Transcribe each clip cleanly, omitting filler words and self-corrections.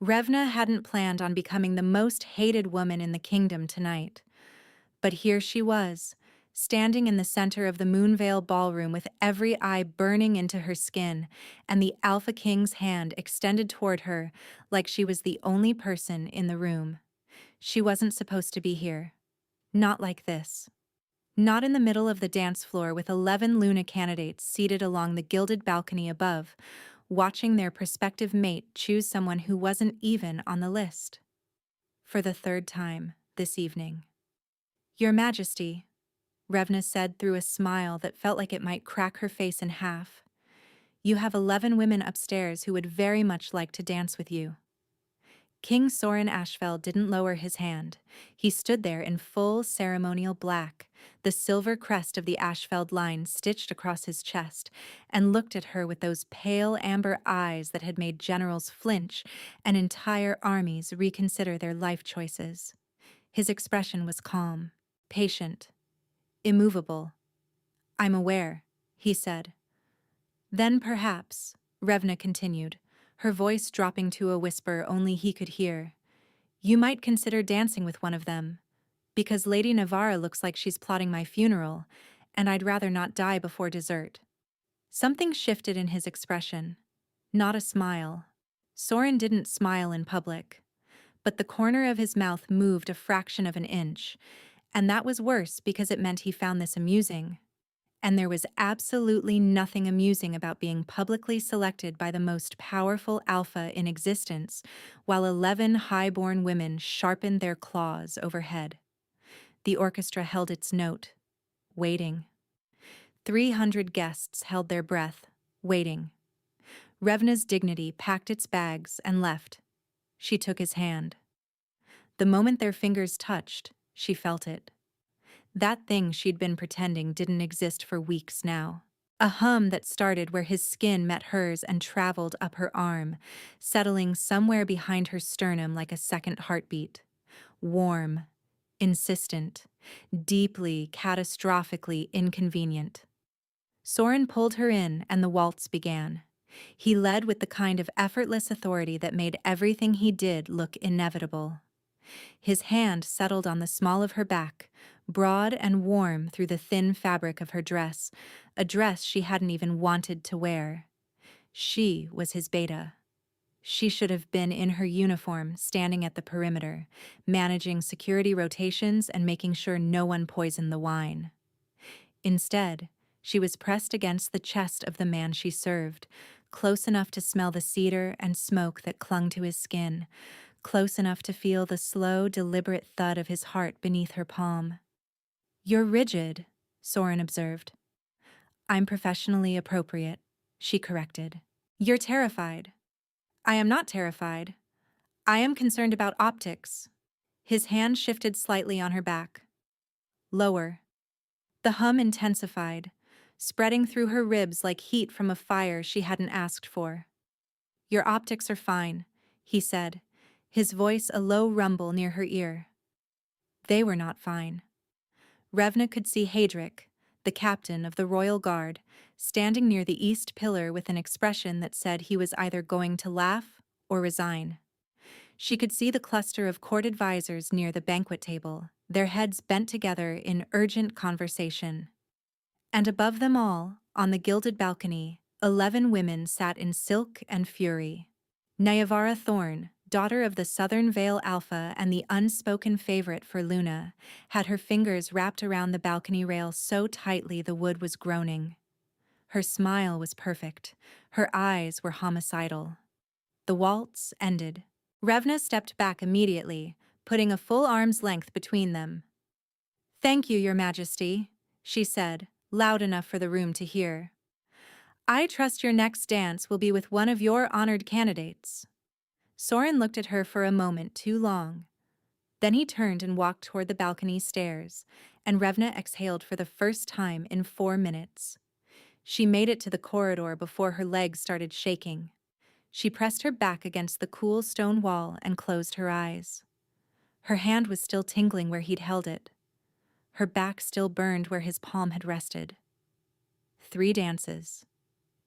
Revna hadn't planned on becoming the most hated woman in the kingdom tonight. But here she was, standing in the center of the Moonvale ballroom with every eye burning into her skin, and the Alpha King's hand extended toward her like she was the only person in the room. She wasn't supposed to be here. Not like this. Not in the middle of the dance floor with 11 Luna candidates seated along the gilded balcony above, watching their prospective mate choose someone who wasn't even on the list. For the third time this evening. "Your Majesty," Revna said through a smile that felt like it might crack her face in half, "you have 11 women upstairs who would very much like to dance with you." King Soren Ashfeld didn't lower his hand. He stood there in full ceremonial black, the silver crest of the Ashfeld line stitched across his chest, and looked at her with those pale amber eyes that had made generals flinch and entire armies reconsider their life choices. His expression was calm, patient, immovable. "I'm aware," he said. "Then perhaps," Revna continued, her voice dropping to a whisper only he could hear, "you might consider dancing with one of them, because Lady Navarra looks like she's plotting my funeral, and I'd rather not die before dessert." Something shifted in his expression. Not a smile. Soren didn't smile in public, but the corner of his mouth moved a fraction of an inch, and that was worse because it meant he found this amusing. And there was absolutely nothing amusing about being publicly selected by the most powerful alpha in existence, while 11 high-born women sharpened their claws overhead. The orchestra held its note, waiting. 300 guests held their breath, waiting. Revna's dignity packed its bags and left. She took his hand. The moment their fingers touched, she felt it. That thing she'd been pretending didn't exist for weeks now. A hum that started where his skin met hers and traveled up her arm, settling somewhere behind her sternum like a second heartbeat. Warm, insistent, deeply, catastrophically inconvenient. Soren pulled her in and the waltz began. He led with the kind of effortless authority that made everything he did look inevitable. His hand settled on the small of her back, broad and warm through the thin fabric of her dress, a dress she hadn't even wanted to wear. She was his beta. She should have been in her uniform, standing at the perimeter, managing security rotations and making sure no one poisoned the wine. Instead, she was pressed against the chest of the man she served, close enough to smell the cedar and smoke that clung to his skin, close enough to feel the slow, deliberate thud of his heart beneath her palm. "You're rigid," Soren observed. "I'm professionally appropriate," she corrected. "You're terrified." "I am not terrified. I am concerned about optics." His hand shifted slightly on her back. Lower. The hum intensified, spreading through her ribs like heat from a fire she hadn't asked for. "Your optics are fine," he said, his voice a low rumble near her ear. They were not fine. Revna could see Hadric, the captain of the Royal Guard, standing near the east pillar with an expression that said he was either going to laugh or resign. She could see the cluster of court advisors near the banquet table, their heads bent together in urgent conversation. And above them all, on the gilded balcony, 11 women sat in silk and fury. Nyavara Thorne, daughter of the Southern Vale Alpha and the unspoken favorite for Luna, had her fingers wrapped around the balcony rail so tightly the wood was groaning. Her smile was perfect. Her eyes were homicidal. The waltz ended. Revna stepped back immediately, putting a full arm's length between them. "Thank you, Your Majesty," she said, loud enough for the room to hear. "I trust your next dance will be with one of your honored candidates." Soren looked at her for a moment too long. Then he turned and walked toward the balcony stairs, and Revna exhaled for the first time in 4 minutes. She made it to the corridor before her legs started shaking. She pressed her back against the cool stone wall and closed her eyes. Her hand was still tingling where he'd held it. Her back still burned where his palm had rested. 3 dances.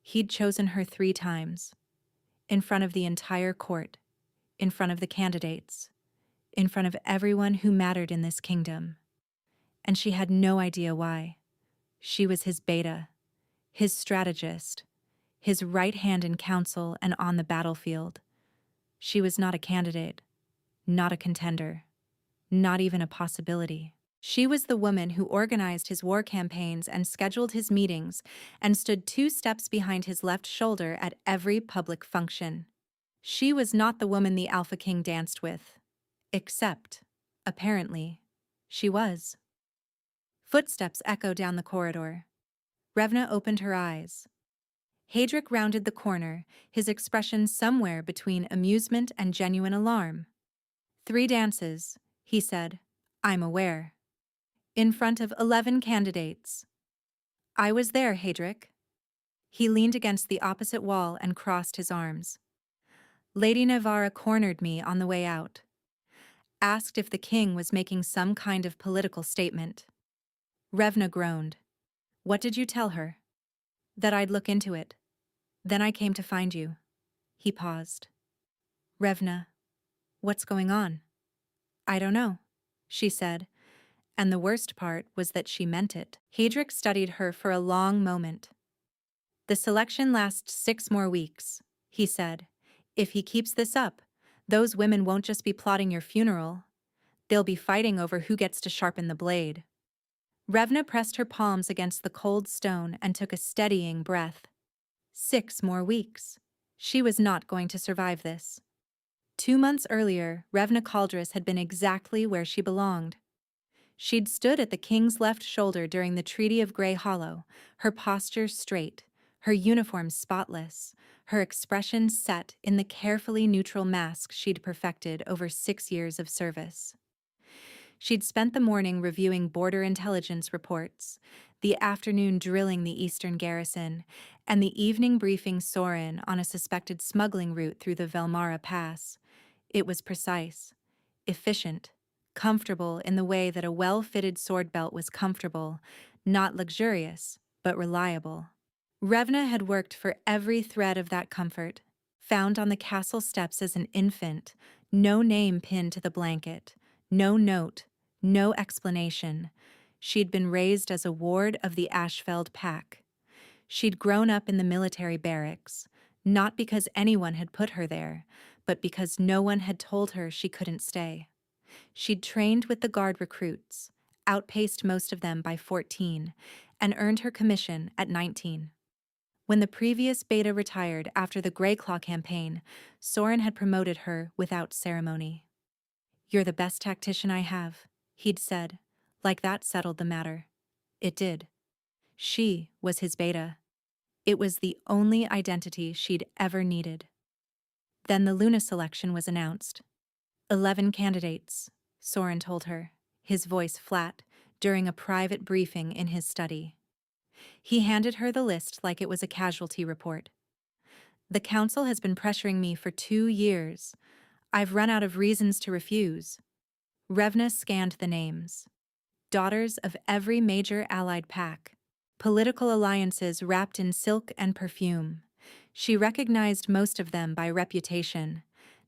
He'd chosen her 3 times. In front of the entire court. in front of the candidates, in front of everyone who mattered in this kingdom. And she had no idea why. She was his beta, his strategist, his right hand in council and on the battlefield. She was not a candidate, not a contender, not even a possibility. She was the woman who organized his war campaigns and scheduled his meetings and stood 2 steps behind his left shoulder at every public function. She was not the woman the Alpha King danced with. Except, apparently, she was. Footsteps echoed down the corridor. Revna opened her eyes. Hadric rounded the corner, his expression somewhere between amusement and genuine alarm. 3 dances, he said. I'm aware. In front of 11 candidates. I was there, Hadric. He leaned against the opposite wall and crossed his arms. Lady Navarra cornered me on the way out. Asked if the king was making some kind of political statement. Revna groaned. What did you tell her? That I'd look into it. Then I came to find you. He paused. Revna, what's going on? I don't know, she said, and the worst part was that she meant it. Hadric studied her for a long moment. The selection lasts 6 more weeks, he said. If he keeps this up, those women won't just be plotting your funeral. They'll be fighting over who gets to sharpen the blade. Revna pressed her palms against the cold stone and took a steadying breath. 6 more weeks. She was not going to survive this. 2 months earlier, Revna Caldris had been exactly where she belonged. She'd stood at the king's left shoulder during the Treaty of Grey Hollow, her posture straight, her uniform spotless, her expression set in the carefully neutral mask she'd perfected over 6 years of service. She'd spent the morning reviewing border intelligence reports, the afternoon drilling the eastern garrison, and the evening briefing Sorin on a suspected smuggling route through the Velmara Pass. It was precise, efficient, comfortable in the way that a well-fitted sword belt was comfortable, not luxurious, but reliable. Revna had worked for every thread of that comfort, found on the castle steps as an infant, no name pinned to the blanket, no note, no explanation. She'd been raised as a ward of the Ashfeld Pack. She'd grown up in the military barracks, not because anyone had put her there, but because no one had told her she couldn't stay. She'd trained with the guard recruits, outpaced most of them by 14, and earned her commission at 19. When the previous beta retired after the Greyclaw campaign, Sorin had promoted her without ceremony. You're the best tactician I have, he'd said, like that settled the matter. It did. She was his beta. It was the only identity she'd ever needed. Then the Luna selection was announced. 11 candidates, Sorin told her, his voice flat, during a private briefing in his study. He handed her the list like it was a casualty report. The council has been pressuring me for 2 years. I've run out of reasons to refuse. Revna scanned the names. Daughters of every major allied pack. Political alliances wrapped in silk and perfume. She recognized most of them by reputation.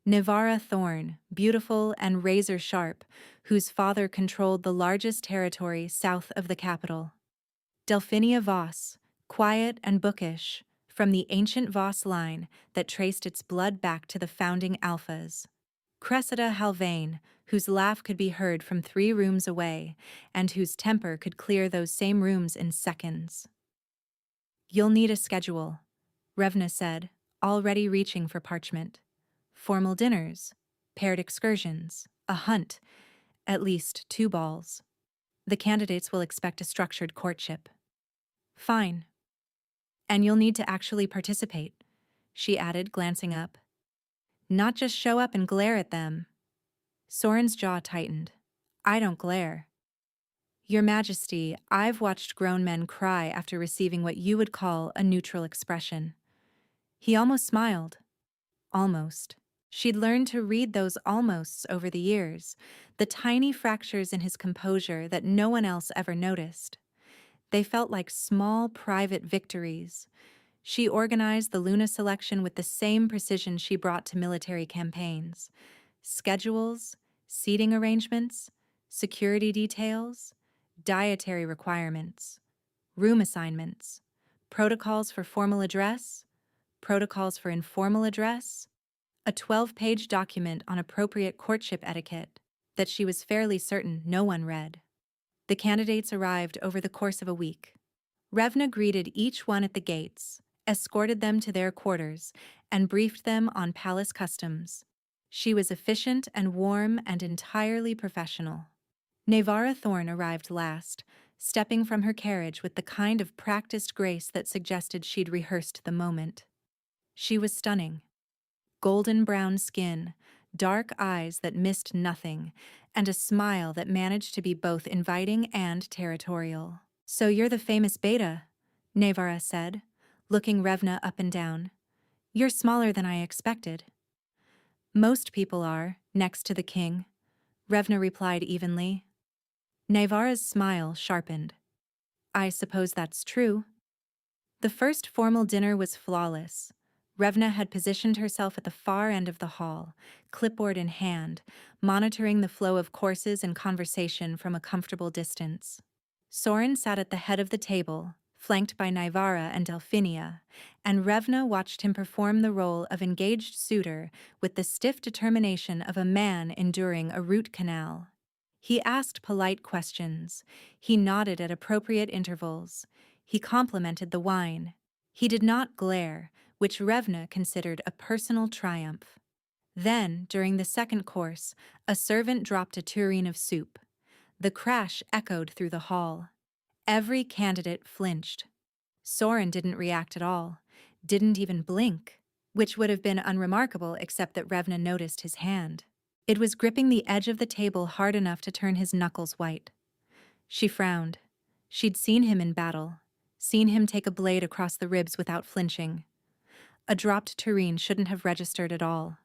Navarra Thorn, beautiful and razor-sharp, whose father controlled the largest territory south of the capital. Delphinia Voss, quiet and bookish, from the ancient Voss line that traced its blood back to the founding Alphas. Cressida Halvain, whose laugh could be heard from 3 rooms away, and whose temper could clear those same rooms in seconds. You'll need a schedule, Revna said, already reaching for parchment. Formal dinners, paired excursions, a hunt, at least 2 balls. The candidates will expect a structured courtship. Fine. And you'll need to actually participate, she added, glancing up. Not just show up and glare at them. Sorin's jaw tightened. I don't glare. Your Majesty, I've watched grown men cry after receiving what you would call a neutral expression. He almost smiled. Almost. She'd learned to read those almosts over the years, the tiny fractures in his composure that no one else ever noticed. They felt like small private victories. She organized the Luna selection with the same precision she brought to military campaigns. Schedules, seating arrangements, security details, dietary requirements, room assignments, protocols for formal address, protocols for informal address, a 12-page document on appropriate courtship etiquette that she was fairly certain no one read. The candidates arrived over the course of a week. Revna greeted each one at the gates, escorted them to their quarters, and briefed them on palace customs. She was efficient and warm and entirely professional. Nevara Thorne arrived last, stepping from her carriage with the kind of practiced grace that suggested she'd rehearsed the moment. She was stunning. Golden brown skin, dark eyes that missed nothing, and a smile that managed to be both inviting and territorial. "So you're the famous Beta," Nevara said, looking Revna up and down. "You're smaller than I expected." "Most people are, next to the king," Revna replied evenly. Nevara's smile sharpened. "I suppose that's true." The first formal dinner was flawless. Revna had positioned herself at the far end of the hall, clipboard in hand, monitoring the flow of courses and conversation from a comfortable distance. Soren sat at the head of the table, flanked by Nevara and Delphinia, and Revna watched him perform the role of engaged suitor with the stiff determination of a man enduring a root canal. He asked polite questions. He nodded at appropriate intervals. He complimented the wine. He did not glare, which Revna considered a personal triumph. Then, during the second course, a servant dropped a tureen of soup. The crash echoed through the hall. Every candidate flinched. Soren didn't react at all, didn't even blink, which would have been unremarkable except that Revna noticed his hand. It was gripping the edge of the table hard enough to turn his knuckles white. She frowned. She'd seen him in battle, seen him take a blade across the ribs without flinching. A dropped tureen shouldn't have registered at all.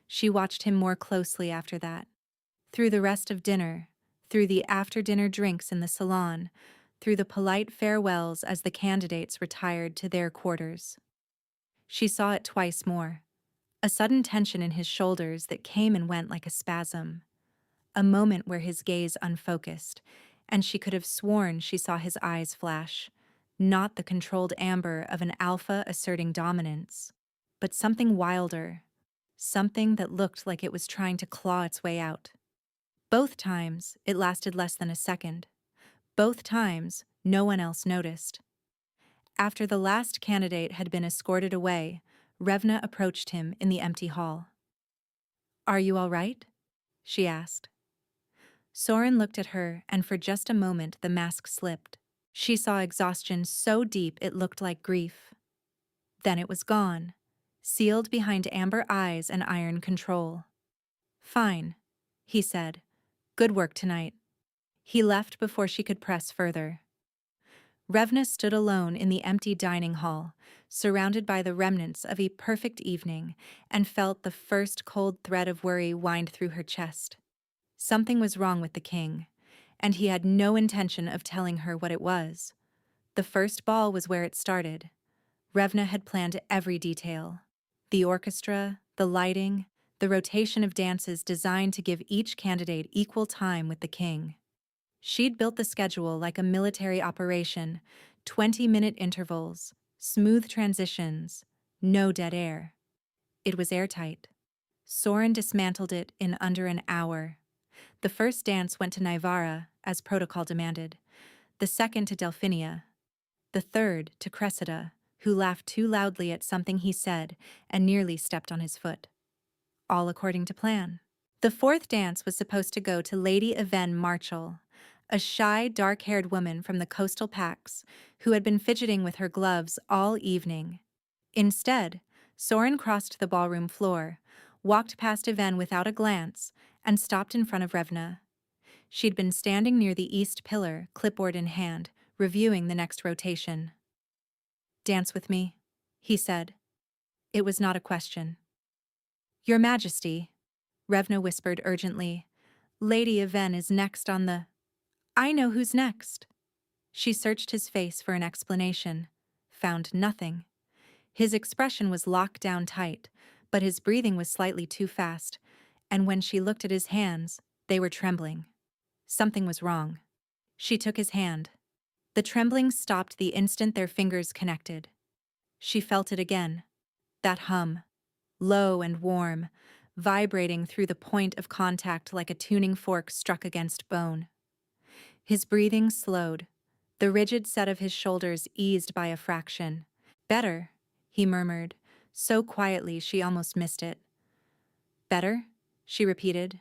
She watched him more closely after that. Through the rest of dinner, through the after-dinner drinks in the salon, through the polite farewells as the candidates retired to their quarters. She saw it twice more. A sudden tension in his shoulders that came and went like a spasm. A moment where his gaze unfocused, and she could have sworn she saw his eyes flash. Not the controlled amber of an alpha asserting dominance, but something wilder. Something that looked like it was trying to claw its way out. Both times, it lasted less than a second. Both times, no one else noticed. After the last candidate had been escorted away, Revna approached him in the empty hall. "Are you all right?" she asked. Soren looked at her, and for just a moment the mask slipped. She saw exhaustion so deep it looked like grief. Then it was gone, sealed behind amber eyes and iron control. "Fine," he said. "Good work tonight." He left before she could press further. Revna stood alone in the empty dining hall, surrounded by the remnants of a perfect evening, and felt the first cold thread of worry wind through her chest. Something was wrong with the king, and he had no intention of telling her what it was. The first ball was where it started. Revna had planned every detail. The orchestra, the lighting, the rotation of dances designed to give each candidate equal time with the king. She'd built the schedule like a military operation, 20-minute intervals, smooth transitions, no dead air. It was airtight. Soren dismantled it in under an hour. The first dance went to Nevara, as protocol demanded, the second to Delphinia, the third to Cressida, who laughed too loudly at something he said and nearly stepped on his foot. All according to plan. The fourth dance was supposed to go to Lady Yvonne Marchall, a shy, dark-haired woman from the coastal packs who had been fidgeting with her gloves all evening. Instead, Soren crossed the ballroom floor, walked past Yvonne without a glance, and stopped in front of Revna. She'd been standing near the east pillar, clipboard in hand, reviewing the next rotation. "Dance with me," he said. It was not a question. "Your Majesty," Revna whispered urgently, "Lady Yvonne is next on the—" "I know who's next." She searched his face for an explanation, found nothing. His expression was locked down tight, but his breathing was slightly too fast, and when she looked at his hands, they were trembling. Something was wrong. She took his hand. The trembling stopped the instant their fingers connected. She felt it again. That hum, low and warm, vibrating through the point of contact like a tuning fork struck against bone. His breathing slowed. The rigid set of his shoulders eased by a fraction. "Better," he murmured, so quietly she almost missed it. "Better?" she repeated.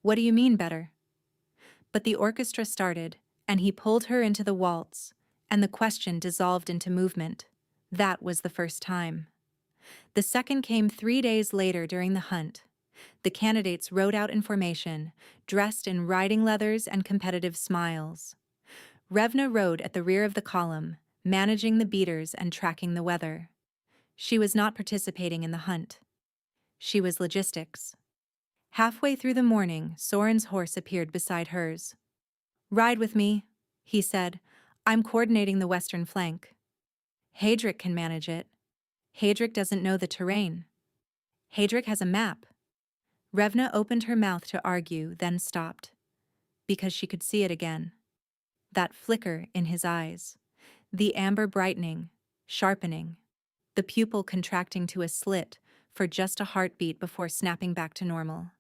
"What do you mean, better?" But the orchestra started, and he pulled her into the waltz, and the question dissolved into movement. That was the first time. The second came 3 days later during the hunt. The candidates rode out in formation, dressed in riding leathers and competitive smiles. Revna rode at the rear of the column, managing the beaters and tracking the weather. She was not participating in the hunt. She was logistics. Halfway through the morning, Soren's horse appeared beside hers. "Ride with me," he said. "I'm coordinating the western flank." "Heydrich can manage it." "Heydrich doesn't know the terrain." "Heydrich has a map." Revna opened her mouth to argue, then stopped. Because she could see it again. That flicker in his eyes. The amber brightening, sharpening. The pupil contracting to a slit for just a heartbeat before snapping back to normal.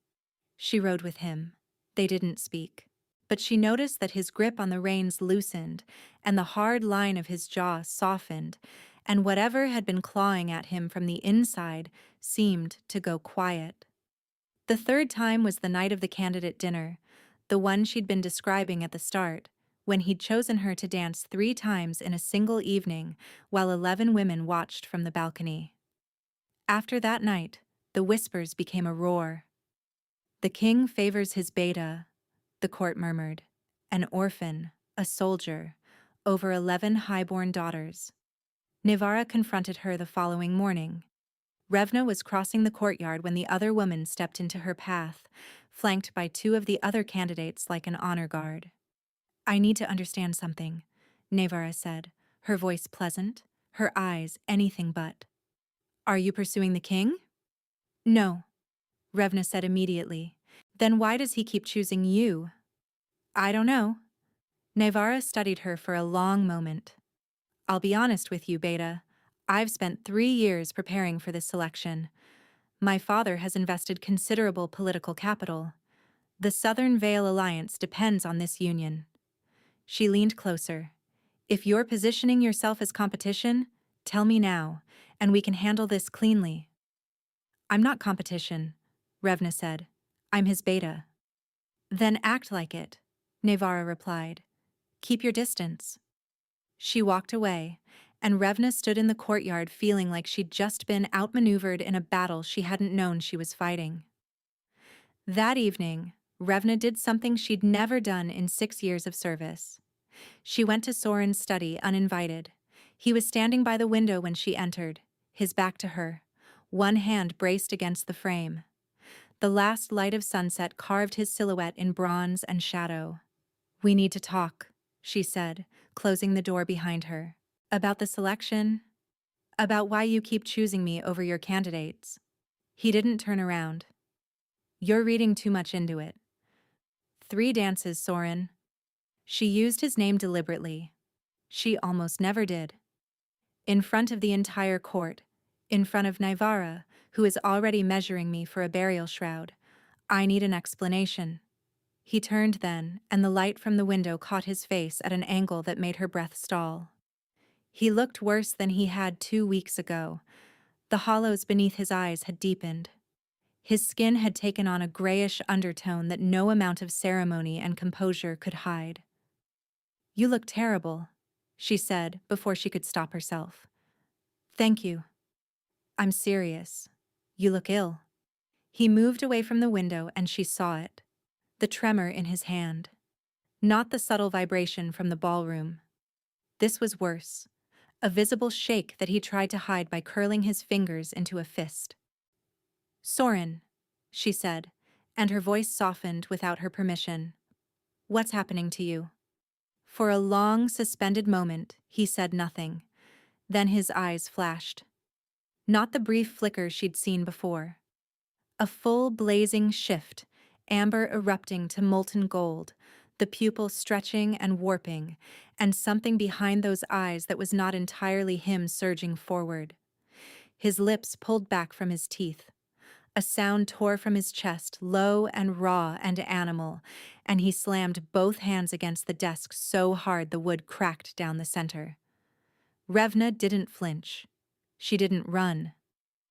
She rode with him. They didn't speak. But she noticed that his grip on the reins loosened, and the hard line of his jaw softened, and whatever had been clawing at him from the inside seemed to go quiet. The third time was the night of the candidate dinner, the one she'd been describing at the start, when he'd chosen her to dance 3 times in a single evening while 11 women watched from the balcony. After that night, the whispers became a roar. "The king favors his beta," the court murmured. "An orphan, a soldier, over 11 highborn daughters." Nivara confronted her the following morning. Revna was crossing the courtyard when the other woman stepped into her path, flanked by 2 of the other candidates like an honor guard. "I need to understand something," Nivara said, her voice pleasant, her eyes anything but. "Are you pursuing the king?" "No," Revna said immediately. "Then why does he keep choosing you?" "I don't know." Nivara studied her for a long moment. "I'll be honest with you, Beta. I've spent 3 years preparing for this selection. My father has invested considerable political capital. The Southern Vale Alliance depends on this union." She leaned closer. "If you're positioning yourself as competition, tell me now, and we can handle this cleanly." "I'm not competition," Revna said. "I'm his beta." "Then act like it," Nivara replied. "Keep your distance." She walked away, and Revna stood in the courtyard feeling like she'd just been outmaneuvered in a battle she hadn't known she was fighting. That evening, Revna did something she'd never done in 6 years of service. She went to Soren's study uninvited. He was standing by the window when she entered, his back to her, one hand braced against the frame. The last light of sunset carved his silhouette in bronze and shadow. "We need to talk," she said, closing the door behind her. "About the selection? About why you keep choosing me over your candidates." He didn't turn around. "You're reading too much into it." 3 dances, Soren." She used his name deliberately. She almost never did. "In front of the entire court, in front of Nivara, who is already measuring me for a burial shroud. I need an explanation." He turned then, and the light from the window caught his face at an angle that made her breath stall. He looked worse than he had 2 weeks ago. The hollows beneath his eyes had deepened. His skin had taken on a grayish undertone that no amount of ceremony and composure could hide. "You look terrible," she said before she could stop herself. "Thank you." "I'm serious. You look ill." He moved away from the window and she saw it. The tremor in his hand. Not the subtle vibration from the ballroom. This was worse. A visible shake that he tried to hide by curling his fingers into a fist. "Soren," she said, and her voice softened without her permission. "What's happening to you?" For a long, suspended moment, he said nothing. Then his eyes flashed. Not the brief flicker she'd seen before. A full blazing shift, amber erupting to molten gold, the pupil stretching and warping, and something behind those eyes that was not entirely him surging forward. His lips pulled back from his teeth. A sound tore from his chest, low and raw and animal, and he slammed both hands against the desk so hard the wood cracked down the center. Revna didn't flinch. She didn't run.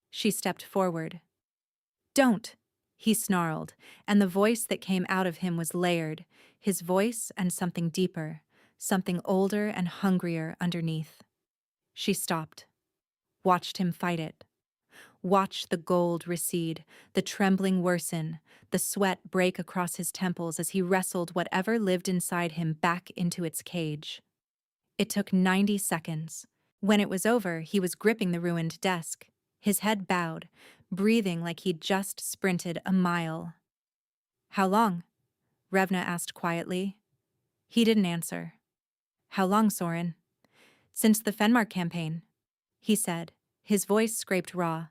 She stepped forward. "Don't!" he snarled, and the voice that came out of him was layered, his voice and something deeper, something older and hungrier underneath. She stopped. Watched him fight it. Watched the gold recede, the trembling worsen, the sweat break across his temples as he wrestled whatever lived inside him back into its cage. It took 90 seconds. When it was over, he was gripping the ruined desk, his head bowed, breathing like he'd just sprinted a mile. "How long?" Revna asked quietly. He didn't answer. "How long, Soren?" "Since the Fenmark campaign," he said, his voice scraped raw.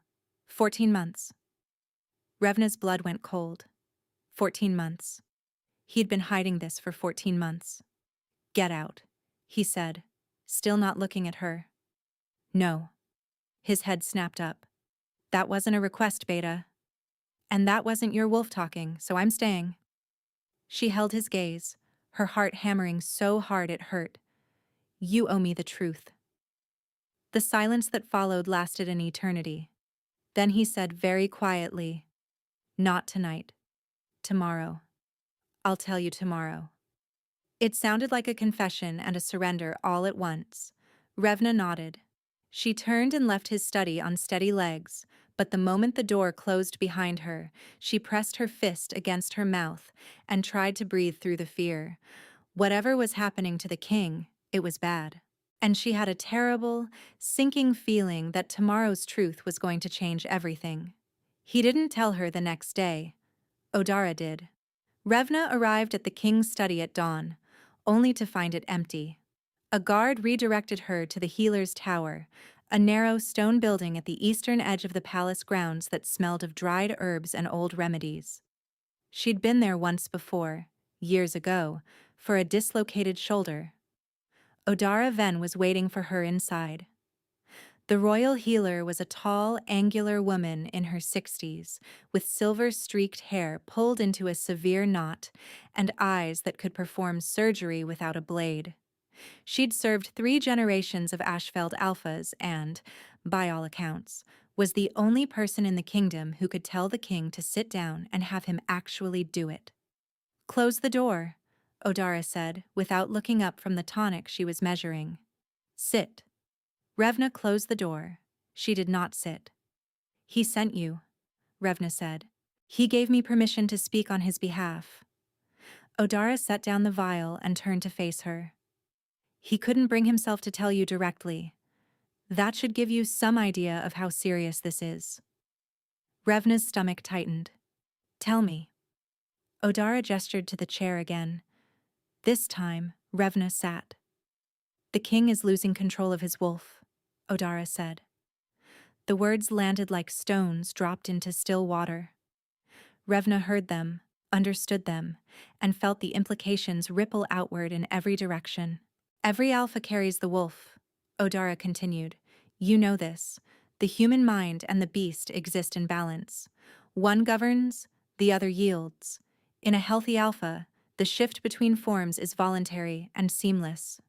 14 months. Revna's blood went cold. 14 months. He'd been hiding this for 14 months. "Get out," he said, still not looking at her. "No." His head snapped up. "That wasn't a request, Beta. And that wasn't your wolf talking, so I'm staying." She held his gaze, her heart hammering so hard it hurt. "You owe me the truth." The silence that followed lasted an eternity. Then he said very quietly, "Not tonight. Tomorrow. I'll tell you tomorrow." It sounded like a confession and a surrender all at once. Revna nodded. She turned and left his study on steady legs, but the moment the door closed behind her, she pressed her fist against her mouth and tried to breathe through the fear. Whatever was happening to the king, it was bad. And she had a terrible, sinking feeling that tomorrow's truth was going to change everything. He didn't tell her the next day. Odara did. Revna arrived at the king's study at dawn, only to find it empty. A guard redirected her to the healer's tower, a narrow stone building at the eastern edge of the palace grounds that smelled of dried herbs and old remedies. She'd been there once before, years ago, for a dislocated shoulder. Odara Ven was waiting for her inside. The royal healer was a tall, angular woman in her 60s, with silver-streaked hair pulled into a severe knot and eyes that could perform surgery without a blade. She'd served 3 generations of Ashfeld Alphas and, by all accounts, was the only person in the kingdom who could tell the king to sit down and have him actually do it. "Close the door," Odara said, without looking up from the tonic she was measuring. "Sit." Revna closed the door. She did not sit. "He sent you," Revna said. "He gave me permission to speak on his behalf." Odara set down the vial and turned to face her. "He couldn't bring himself to tell you directly. That should give you some idea of how serious this is." Revna's stomach tightened. "Tell me." Odara gestured to the chair again. This time, Revna sat. "The king is losing control of his wolf," Odara said. The words landed like stones dropped into still water. Revna heard them, understood them, and felt the implications ripple outward in every direction. "Every alpha carries the wolf," Odara continued. "You know this. The human mind and the beast exist in balance. One governs, the other yields. In a healthy alpha, the shift between forms is voluntary and seamless."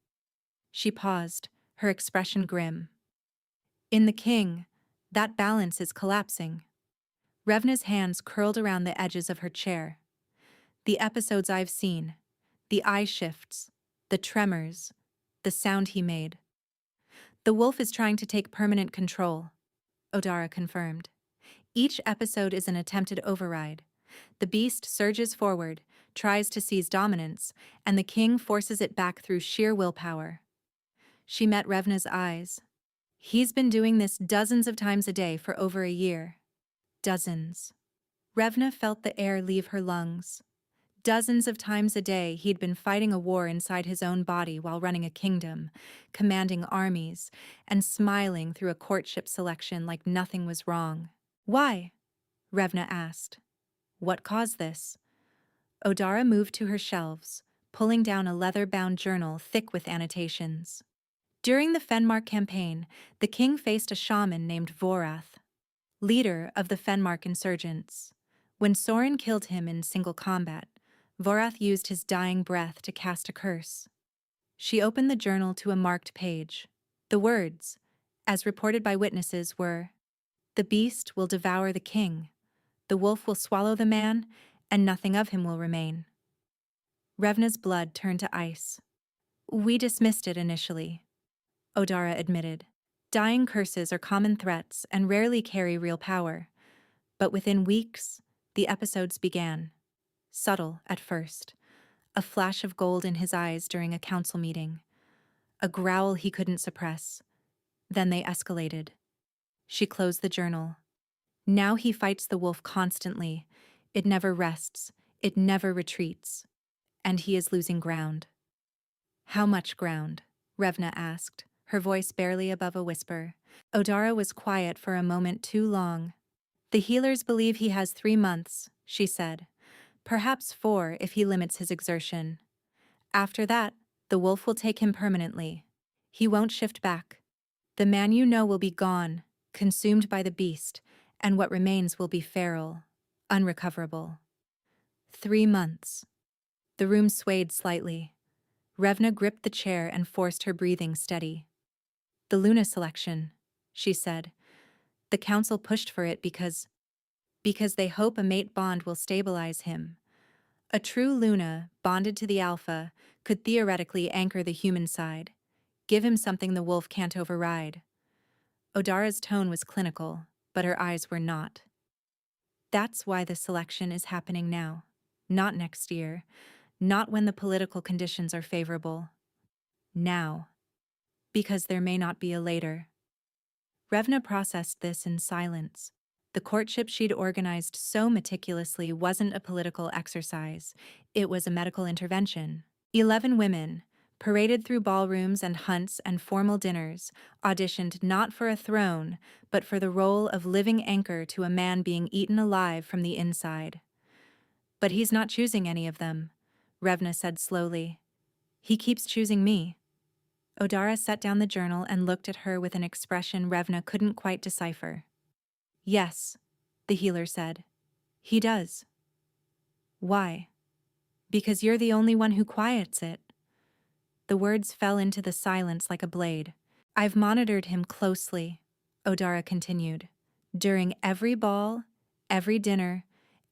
She paused, her expression grim. "In the king, that balance is collapsing." Revna's hands curled around the edges of her chair. "The episodes I've seen, the eye shifts, the tremors, the sound he made. The wolf is trying to take permanent control," Odara confirmed. "Each episode is an attempted override. The beast surges forward, tries to seize dominance, and the king forces it back through sheer willpower." She met Revna's eyes. "He's been doing this dozens of times a day for over a year." Dozens. Revna felt the air leave her lungs. Dozens of times a day, he'd been fighting a war inside his own body while running a kingdom, commanding armies, and smiling through a courtship selection like nothing was wrong. Why? Revna asked. What caused this? Odara moved to her shelves, pulling down a leather-bound journal thick with annotations. During the Fenmark campaign, the king faced a shaman named Vorath, leader of the Fenmark insurgents. When Sorin killed him in single combat, Vorath used his dying breath to cast a curse. She opened the journal to a marked page. The words, as reported by witnesses, were, "The beast will devour the king. The wolf will swallow the man, and nothing of him will remain." Revna's blood turned to ice. "We dismissed it initially," Odara admitted. "Dying curses are common threats and rarely carry real power. But within weeks, the episodes began. Subtle at first. A flash of gold in his eyes during a council meeting. A growl he couldn't suppress. Then they escalated." She closed the journal. "Now he fights the wolf constantly. It never rests. It never retreats. And he is losing ground." "How much ground?" Revna asked, her voice barely above a whisper. Odara was quiet for a moment too long. "The healers believe he has 3 months," she said. "Perhaps 4 if he limits his exertion. After that, the wolf will take him permanently. He won't shift back. The man you know will be gone, consumed by the beast, and what remains will be feral, unrecoverable." 3 months. The room swayed slightly. Revna gripped the chair and forced her breathing steady. "The Luna selection," she said. "The council pushed for it because they hope a mate bond will stabilize him. A true Luna, bonded to the alpha, could theoretically anchor the human side, give him something the wolf can't override." Odara's tone was clinical, but her eyes were not. "That's why the selection is happening now. Not next year. Not when the political conditions are favorable. Now. Because there may not be a later." Revna processed this in silence. The courtship she'd organized so meticulously wasn't a political exercise. It was a medical intervention. 11 women, paraded through ballrooms and hunts and formal dinners, auditioned not for a throne, but for the role of living anchor to a man being eaten alive from the inside. "But he's not choosing any of them," Revna said slowly. "He keeps choosing me." Odara set down the journal and looked at her with an expression Revna couldn't quite decipher. "Yes," the healer said. "He does." "Why?" "Because you're the only one who quiets it." The words fell into the silence like a blade. "I've monitored him closely," Odara continued. "During every ball, every dinner,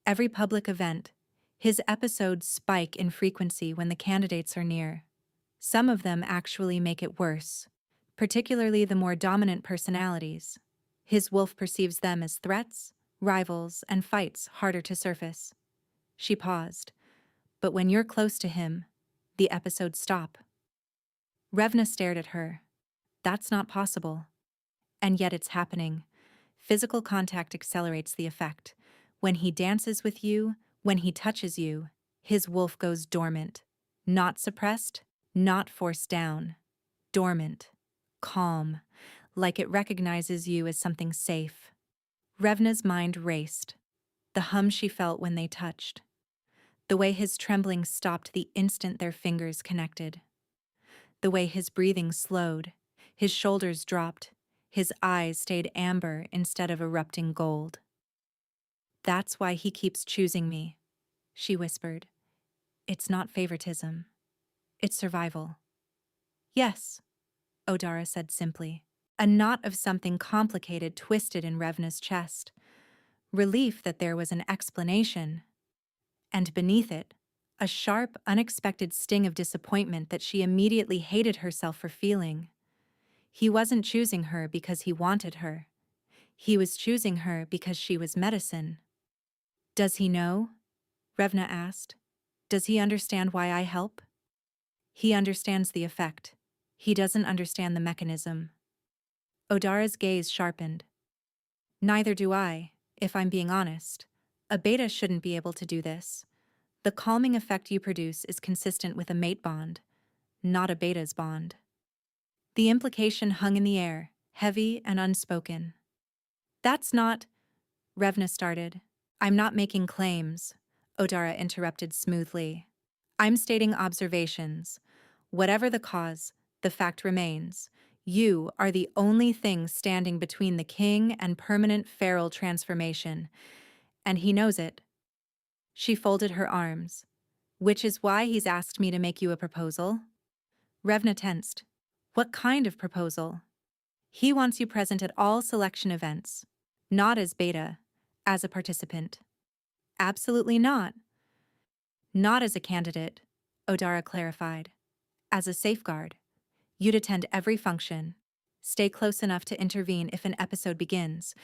every public event, his episodes spike in frequency when the candidates are near. Some of them actually make it worse, particularly the more dominant personalities. His wolf perceives them as threats, rivals, and fights harder to surface." She paused. "But when you're close to him, the episodes stop." Revna stared at her. "That's not possible." "And yet it's happening. Physical contact accelerates the effect. When he dances with you, when he touches you, his wolf goes dormant. Not suppressed, not forced down. Dormant. Calm. Like it recognizes you as something safe." Revna's mind raced. The hum she felt when they touched. The way his trembling stopped the instant their fingers connected. The way his breathing slowed, his shoulders dropped, his eyes stayed amber instead of erupting gold. "That's why he keeps choosing me," she whispered. "It's not favoritism. It's survival." "Yes," Odara said simply. A knot of something complicated twisted in Revna's chest. Relief that there was an explanation. And beneath it, a sharp, unexpected sting of disappointment that she immediately hated herself for feeling. He wasn't choosing her because he wanted her. He was choosing her because she was medicine. "Does he know?" Revna asked. "Does he understand why I help?" "He understands the effect. He doesn't understand the mechanism." Odara's gaze sharpened. "Neither do I, if I'm being honest. A beta shouldn't be able to do this. The calming effect you produce is consistent with a mate bond, not a beta's bond. The implication hung in the air, heavy and unspoken. That's not, Revna started. I'm not making claims, Odara interrupted smoothly. I'm stating observations. Whatever the cause, the fact remains. You are the only thing standing between the king and permanent feral transformation, and he knows it. She folded her arms. Which is why he's asked me to make you a proposal? Revna tensed. What kind of proposal? He wants you present at all selection events. Not as beta, as a participant. Absolutely not. Not as a candidate, Odara clarified. As a safeguard. You'd attend every function, stay close enough to intervene if an episode begins,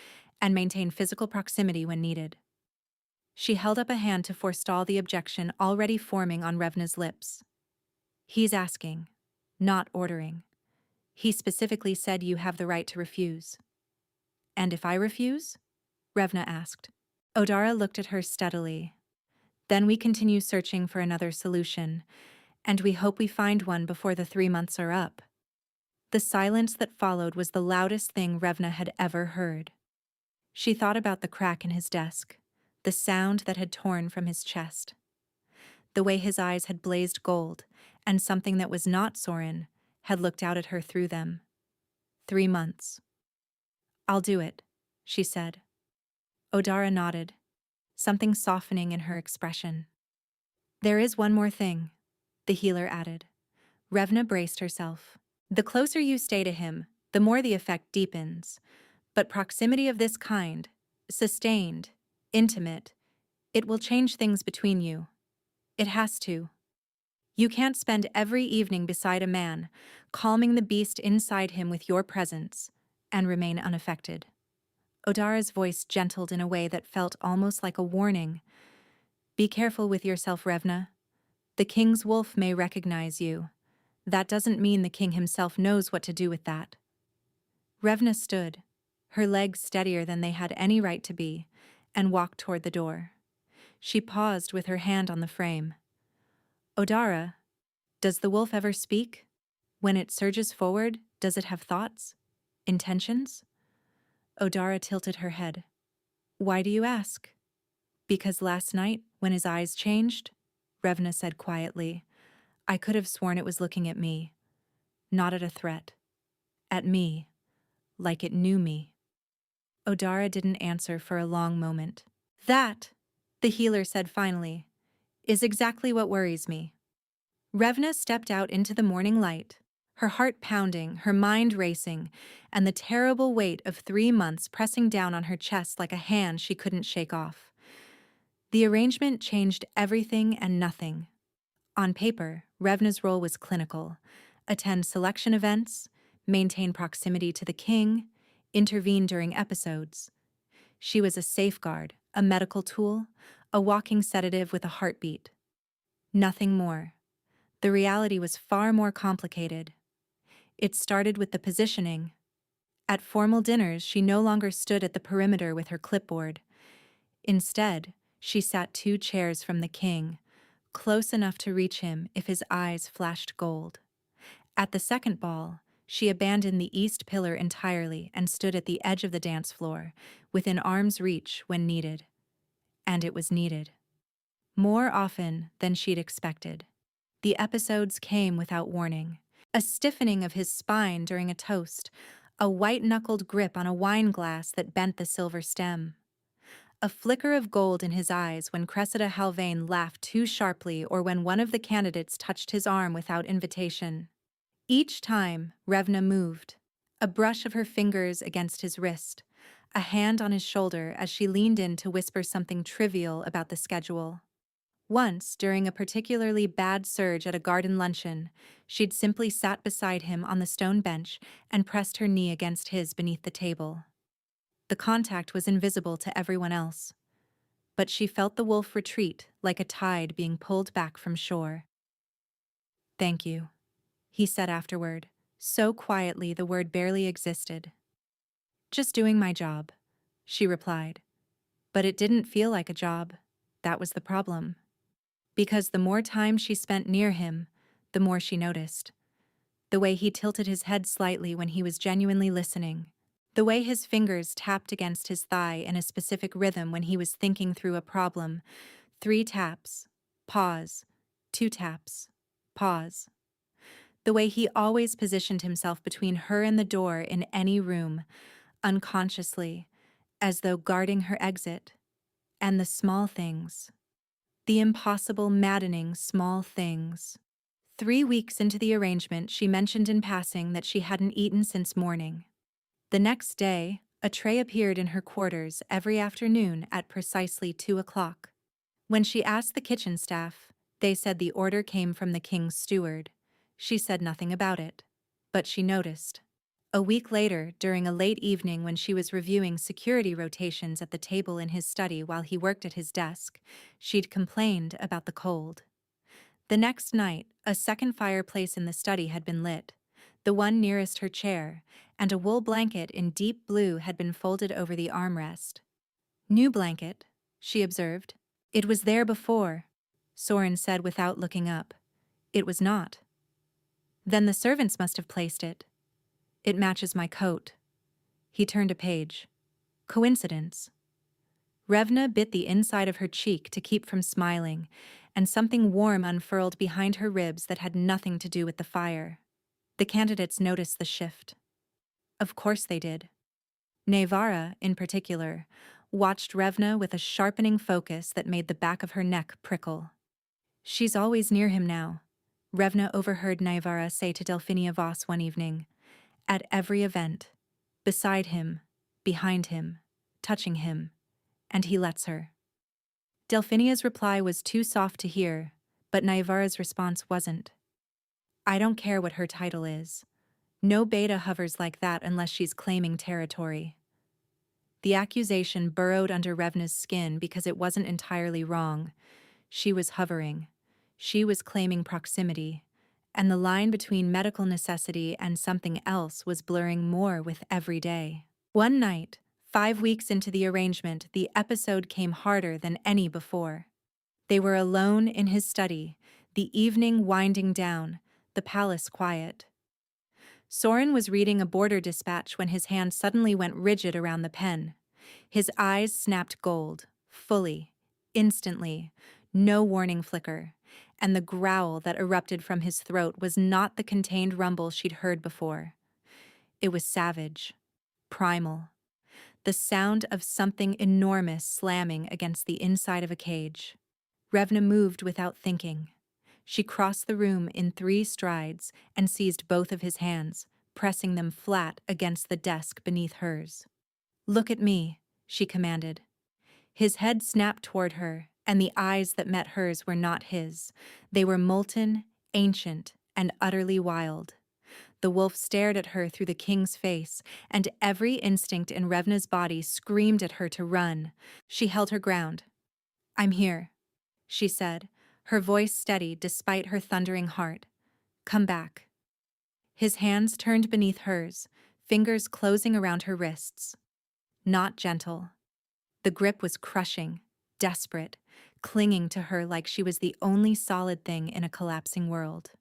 and maintain physical proximity when needed. She held up a hand to forestall the objection already forming on Revna's lips. He's asking, not ordering. He specifically said you have the right to refuse. And if I refuse? Revna asked. Odara looked at her steadily. Then we continue searching for another solution, and we hope we find one before the 3 months are up. The silence that followed was the loudest thing Revna had ever heard. She thought about the crack in his desk, the sound that had torn from his chest, the way his eyes had blazed gold, and something that was not Soren had looked out at her through them. 3 months. I'll do it, she said. Odara nodded, something softening in her expression. There is one more thing, the healer added. Revna braced herself. The closer you stay to him, the more the effect deepens. But proximity of this kind, sustained, intimate, it will change things between you. It has to. You can't spend every evening beside a man, calming the beast inside him with your presence, and remain unaffected. Odara's voice gentled in a way that felt almost like a warning. Be careful with yourself, Revna. The king's wolf may recognize you. That doesn't mean the king himself knows what to do with that. Revna stood, her legs steadier than they had any right to be, and walked toward the door. She paused with her hand on the frame. Odara, does the wolf ever speak? When it surges forward, does it have thoughts? Intentions? Odara tilted her head. Why do you ask? Because last night, when his eyes changed, Revna said quietly, I could have sworn it was looking at me. Not at a threat. At me. Like it knew me. Odara didn't answer for a long moment. That, the healer said finally, is exactly what worries me. Revna stepped out into the morning light, her heart pounding, her mind racing, and the terrible weight of 3 months pressing down on her chest like a hand she couldn't shake off. The arrangement changed everything and nothing. On paper, Revna's role was clinical: attend selection events, maintain proximity to the king, intervene during episodes. She was a safeguard, a medical tool, a walking sedative with a heartbeat. Nothing more. The reality was far more complicated. It started with the positioning. At formal dinners, she no longer stood at the perimeter with her clipboard. Instead, she sat 2 chairs from the king, close enough to reach him if his eyes flashed gold. At the second ball, she abandoned the east pillar entirely and stood at the edge of the dance floor, within arm's reach when needed. And it was needed. More often than she'd expected. The episodes came without warning. A stiffening of his spine during a toast, a white-knuckled grip on a wine glass that bent the silver stem. A flicker of gold in his eyes when Cressida Halvain laughed too sharply or when one of the candidates touched his arm without invitation. Each time, Revna moved. A brush of her fingers against his wrist, a hand on his shoulder as she leaned in to whisper something trivial about the schedule. Once, during a particularly bad surge at a garden luncheon, she'd simply sat beside him on the stone bench and pressed her knee against his beneath the table. The contact was invisible to everyone else, but she felt the wolf retreat like a tide being pulled back from shore. Thank you, he said afterward, so quietly the word barely existed. Just doing my job, she replied. But it didn't feel like a job. That was the problem. because the more time she spent near him, the more she noticed. The way he tilted his head slightly when he was genuinely listening. The way his fingers tapped against his thigh in a specific rhythm when he was thinking through a problem. 3 taps. Pause. 2 taps. Pause. The way he always positioned himself between her and the door in any room, unconsciously, as though guarding her exit. And the small things. The impossible, maddening small things. 3 weeks into the arrangement, she mentioned in passing that she hadn't eaten since morning. The next day, a tray appeared in her quarters every afternoon at precisely 2 o'clock. When she asked the kitchen staff, they said the order came from the king's steward. She said nothing about it, but she noticed. A week later, during a late evening when she was reviewing security rotations at the table in his study while he worked at his desk, she'd complained about the cold. The next night, a second fireplace in the study had been lit, the one nearest her chair, and a wool blanket in deep blue had been folded over the armrest. New blanket, she observed. It was there before, Soren said without looking up. It was not. Then the servants must have placed it. It matches my coat. He turned a page. Coincidence. Revna bit the inside of her cheek to keep from smiling, and something warm unfurled behind her ribs that had nothing to do with the fire. The candidates noticed the shift. Of course they did. Nevara, in particular, watched Revna with a sharpening focus that made the back of her neck prickle. She's always near him now, Revna overheard Nevara say to Delphinia Voss one evening. At every event. Beside him, behind him, touching him. And he lets her. Delphinia's reply was too soft to hear, but Nevara's response wasn't. I don't care what her title is. No beta hovers like that unless she's claiming territory. The accusation burrowed under Revna's skin because it wasn't entirely wrong. She was hovering. She was claiming proximity, and the line between medical necessity and something else was blurring more with every day. One night, 5 weeks into the arrangement, the episode came harder than any before. They were alone in his study, the evening winding down, the palace quiet. Soren was reading a border dispatch when his hand suddenly went rigid around the pen. His eyes snapped gold, fully, instantly, no warning flicker, and the growl that erupted from his throat was not the contained rumble she'd heard before. It was savage, primal, the sound of something enormous slamming against the inside of a cage. Revna moved without thinking. She crossed the room in 3 strides and seized both of his hands, pressing them flat against the desk beneath hers. Look at me, she commanded. His head snapped toward her, and the eyes that met hers were not his. They were molten, ancient, and utterly wild. The wolf stared at her through the king's face, and every instinct in Revna's body screamed at her to run. She held her ground. I'm here, she said, her voice steady despite her thundering heart. Come back. His hands turned beneath hers, fingers closing around her wrists. Not gentle. The grip was crushing, desperate, clinging to her like she was the only solid thing in a collapsing world.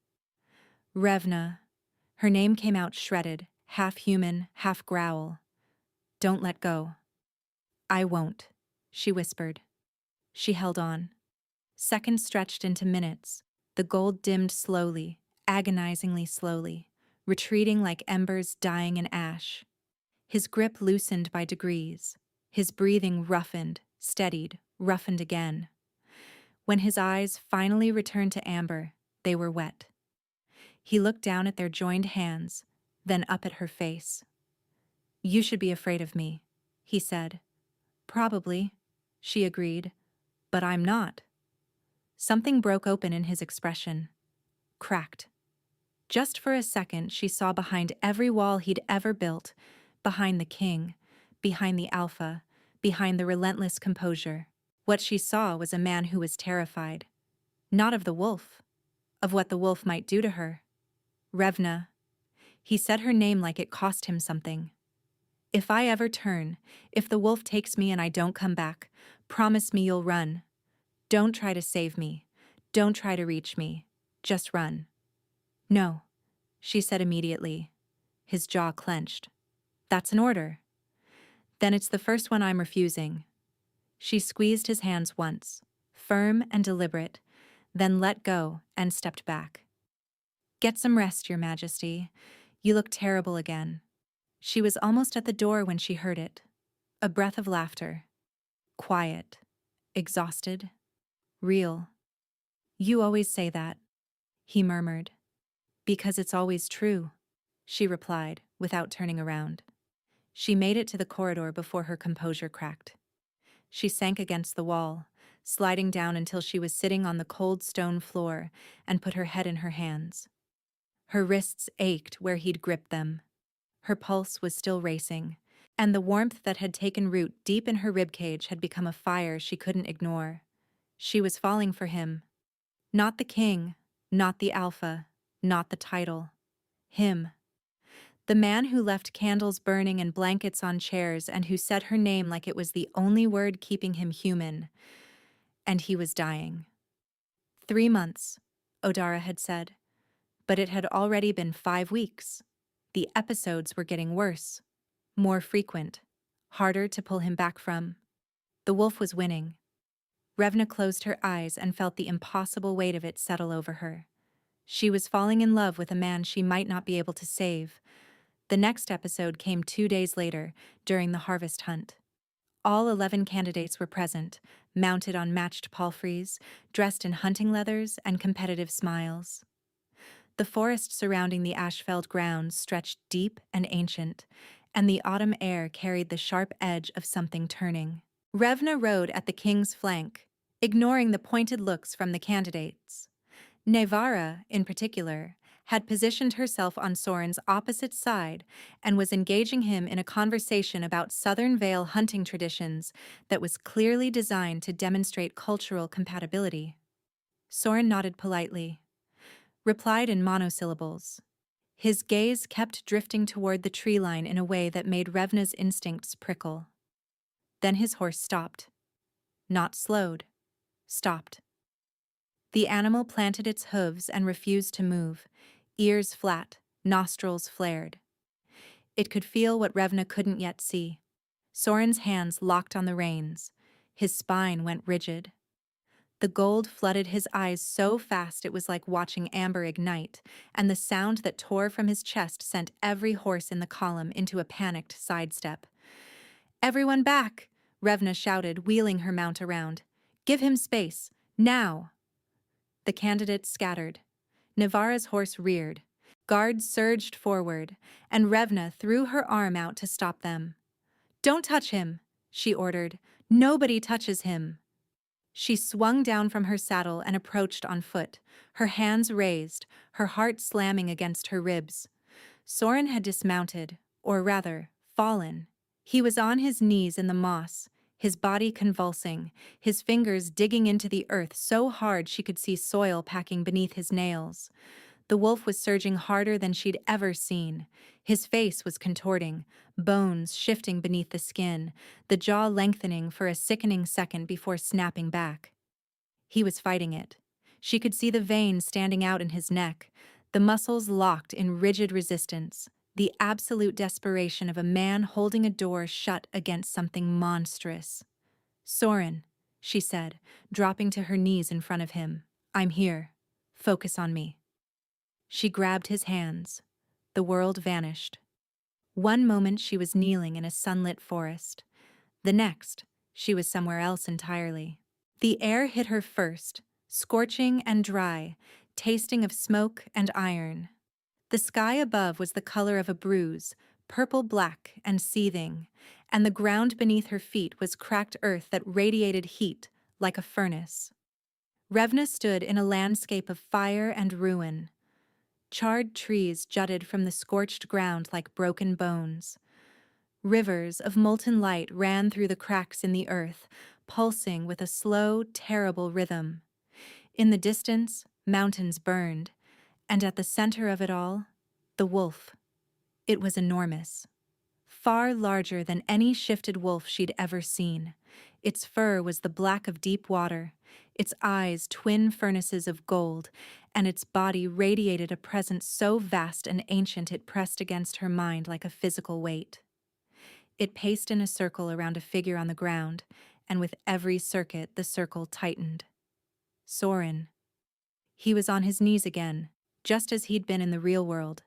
Revna. Her name came out shredded, half human, half growl. Don't let go. I won't, she whispered. She held on. Seconds stretched into minutes. The gold dimmed slowly, agonizingly slowly, retreating like embers dying in ash. His grip loosened by degrees. His breathing roughened, steadied, roughened again. When his eyes finally returned to amber, they were wet. He looked down at their joined hands, then up at her face. You should be afraid of me, he said. Probably, she agreed, but I'm not. Something broke open in his expression. Cracked. Just for a second, she saw behind every wall he'd ever built, behind the king, behind the alpha, behind the relentless composure. What she saw was a man who was terrified. Not of the wolf, of what the wolf might do to her. Revna. He said her name like it cost him something. If I ever turn, if the wolf takes me and I don't come back, promise me you'll run. Don't try to save me. Don't try to reach me. Just run. No, she said immediately. His jaw clenched. That's an order. Then it's the first one I'm refusing. She squeezed his hands once, firm and deliberate, then let go and stepped back. Get some rest, Your Majesty. You look terrible again. She was almost at the door when she heard it. A breath of laughter. Quiet. Exhausted. Real. You always say that, he murmured. Because it's always true, she replied, without turning around. She made it to the corridor before her composure cracked. She sank against the wall, sliding down until she was sitting on the cold stone floor and put her head in her hands. Her wrists ached where he'd gripped them. Her pulse was still racing, and the warmth that had taken root deep in her ribcage had become a fire she couldn't ignore. She was falling for him. Not the king, not the alpha, not the title. Him. The man who left candles burning and blankets on chairs and who said her name like it was the only word keeping him human. And he was dying. 3 months, Odara had said. But it had already been 5 weeks. The episodes were getting worse, more frequent, harder to pull him back from. The wolf was winning. Revna closed her eyes and felt the impossible weight of it settle over her. She was falling in love with a man she might not be able to save. The next episode came 2 days later, during the harvest hunt. All 11 candidates were present, mounted on matched palfreys, dressed in hunting leathers and competitive smiles. The forest surrounding the Ashfeld grounds stretched deep and ancient, and the autumn air carried the sharp edge of something turning. Revna rode at the king's flank, ignoring the pointed looks from the candidates. Nevara, in particular, had positioned herself on Soren's opposite side and was engaging him in a conversation about Southern Vale hunting traditions that was clearly designed to demonstrate cultural compatibility. Soren nodded politely, replied in monosyllables. His gaze kept drifting toward the tree line in a way that made Revna's instincts prickle. Then his horse stopped. Not slowed. Stopped. The animal planted its hooves and refused to move, ears flat, nostrils flared. It could feel what Revna couldn't yet see. Soren's hands locked on the reins. His spine went rigid. The gold flooded his eyes so fast it was like watching amber ignite, and the sound that tore from his chest sent every horse in the column into a panicked sidestep. "Everyone back!" Revna shouted, wheeling her mount around. "Give him space! Now!" The candidates scattered. Nevara's horse reared. Guards surged forward, and Revna threw her arm out to stop them. "Don't touch him," she ordered. "Nobody touches him." She swung down from her saddle and approached on foot, her hands raised, her heart slamming against her ribs. Soren had dismounted, or rather, fallen. He was on his knees in the moss, his body convulsing, his fingers digging into the earth so hard she could see soil packing beneath his nails. The wolf was surging harder than she'd ever seen. His face was contorting, bones shifting beneath the skin, the jaw lengthening for a sickening second before snapping back. He was fighting it. She could see the veins standing out in his neck, the muscles locked in rigid resistance, the absolute desperation of a man holding a door shut against something monstrous. "Soren," she said, dropping to her knees in front of him. "I'm here. Focus on me." She grabbed his hands. The world vanished. One moment she was kneeling in a sunlit forest. The next, she was somewhere else entirely. The air hit her first, scorching and dry, tasting of smoke and iron. The sky above was the color of a bruise, purple-black and seething, and the ground beneath her feet was cracked earth that radiated heat like a furnace. Revna stood in a landscape of fire and ruin. Charred trees jutted from the scorched ground like broken bones. Rivers of molten light ran through the cracks in the earth, pulsing with a slow, terrible rhythm. In the distance, mountains burned, and at the center of it all, the wolf. It was enormous. Far larger than any shifted wolf she'd ever seen. Its fur was the black of deep water, its eyes twin furnaces of gold, and its body radiated a presence so vast and ancient it pressed against her mind like a physical weight. It paced in a circle around a figure on the ground, and with every circuit the circle tightened. Soren. He was on his knees again, just as he'd been in the real world,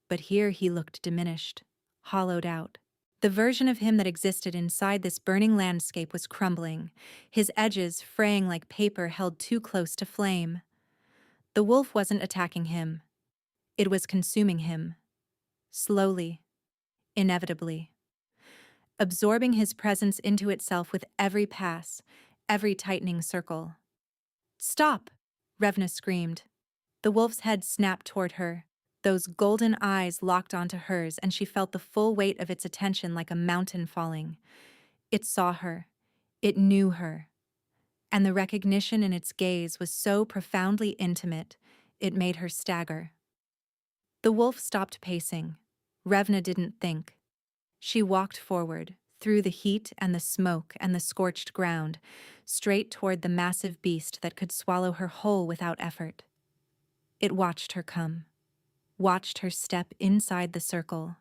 but here he looked diminished, hollowed out. The version of him that existed inside this burning landscape was crumbling, his edges fraying like paper held too close to flame. The wolf wasn't attacking him. It was consuming him. Slowly, inevitably. Absorbing his presence into itself with every pass, every tightening circle. "Stop!" Revna screamed. The wolf's head snapped toward her, those golden eyes locked onto hers, and she felt the full weight of its attention like a mountain falling. It saw her. It knew her. And the recognition in its gaze was so profoundly intimate, it made her stagger. The wolf stopped pacing. Revna didn't think. She walked forward, through the heat and the smoke and the scorched ground, straight toward the massive beast that could swallow her whole without effort. It watched her come, watched her step inside the circle,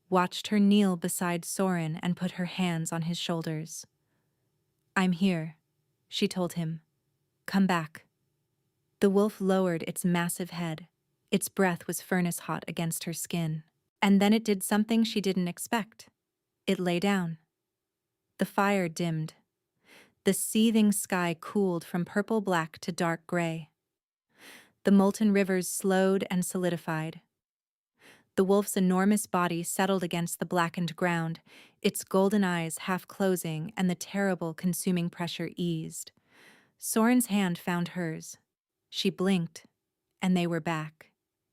watched her kneel beside Soren and put her hands on his shoulders. "I'm here," she told him. "Come back." The wolf lowered its massive head. Its breath was furnace hot against her skin. And then it did something she didn't expect. It lay down. The fire dimmed. The seething sky cooled from purple-black to dark gray. The molten rivers slowed and solidified. The wolf's enormous body settled against the blackened ground, its golden eyes half closing, and the terrible consuming pressure eased. Soren's hand found hers. She blinked, and they were back,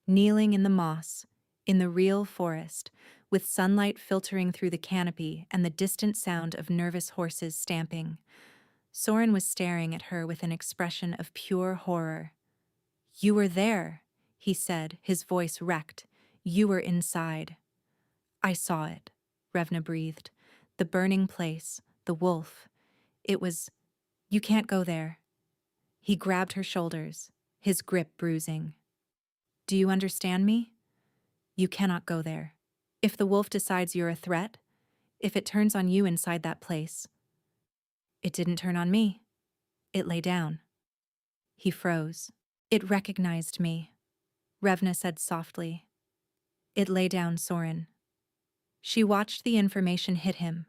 kneeling in the moss, in the real forest, with sunlight filtering through the canopy and the distant sound of nervous horses stamping. Soren was staring at her with an expression of pure horror. "You were there," he said, his voice wrecked. "You were inside." "I saw it," Revna breathed. "The burning place, the wolf. It was... You can't go there." He grabbed her shoulders, his grip bruising. "Do you understand me? You cannot go there. If the wolf decides you're a threat, if it turns on you inside that place..." "It didn't turn on me. It lay down." He froze. "It recognized me," Revna said softly. "It lay down, Soren." She watched the information hit him,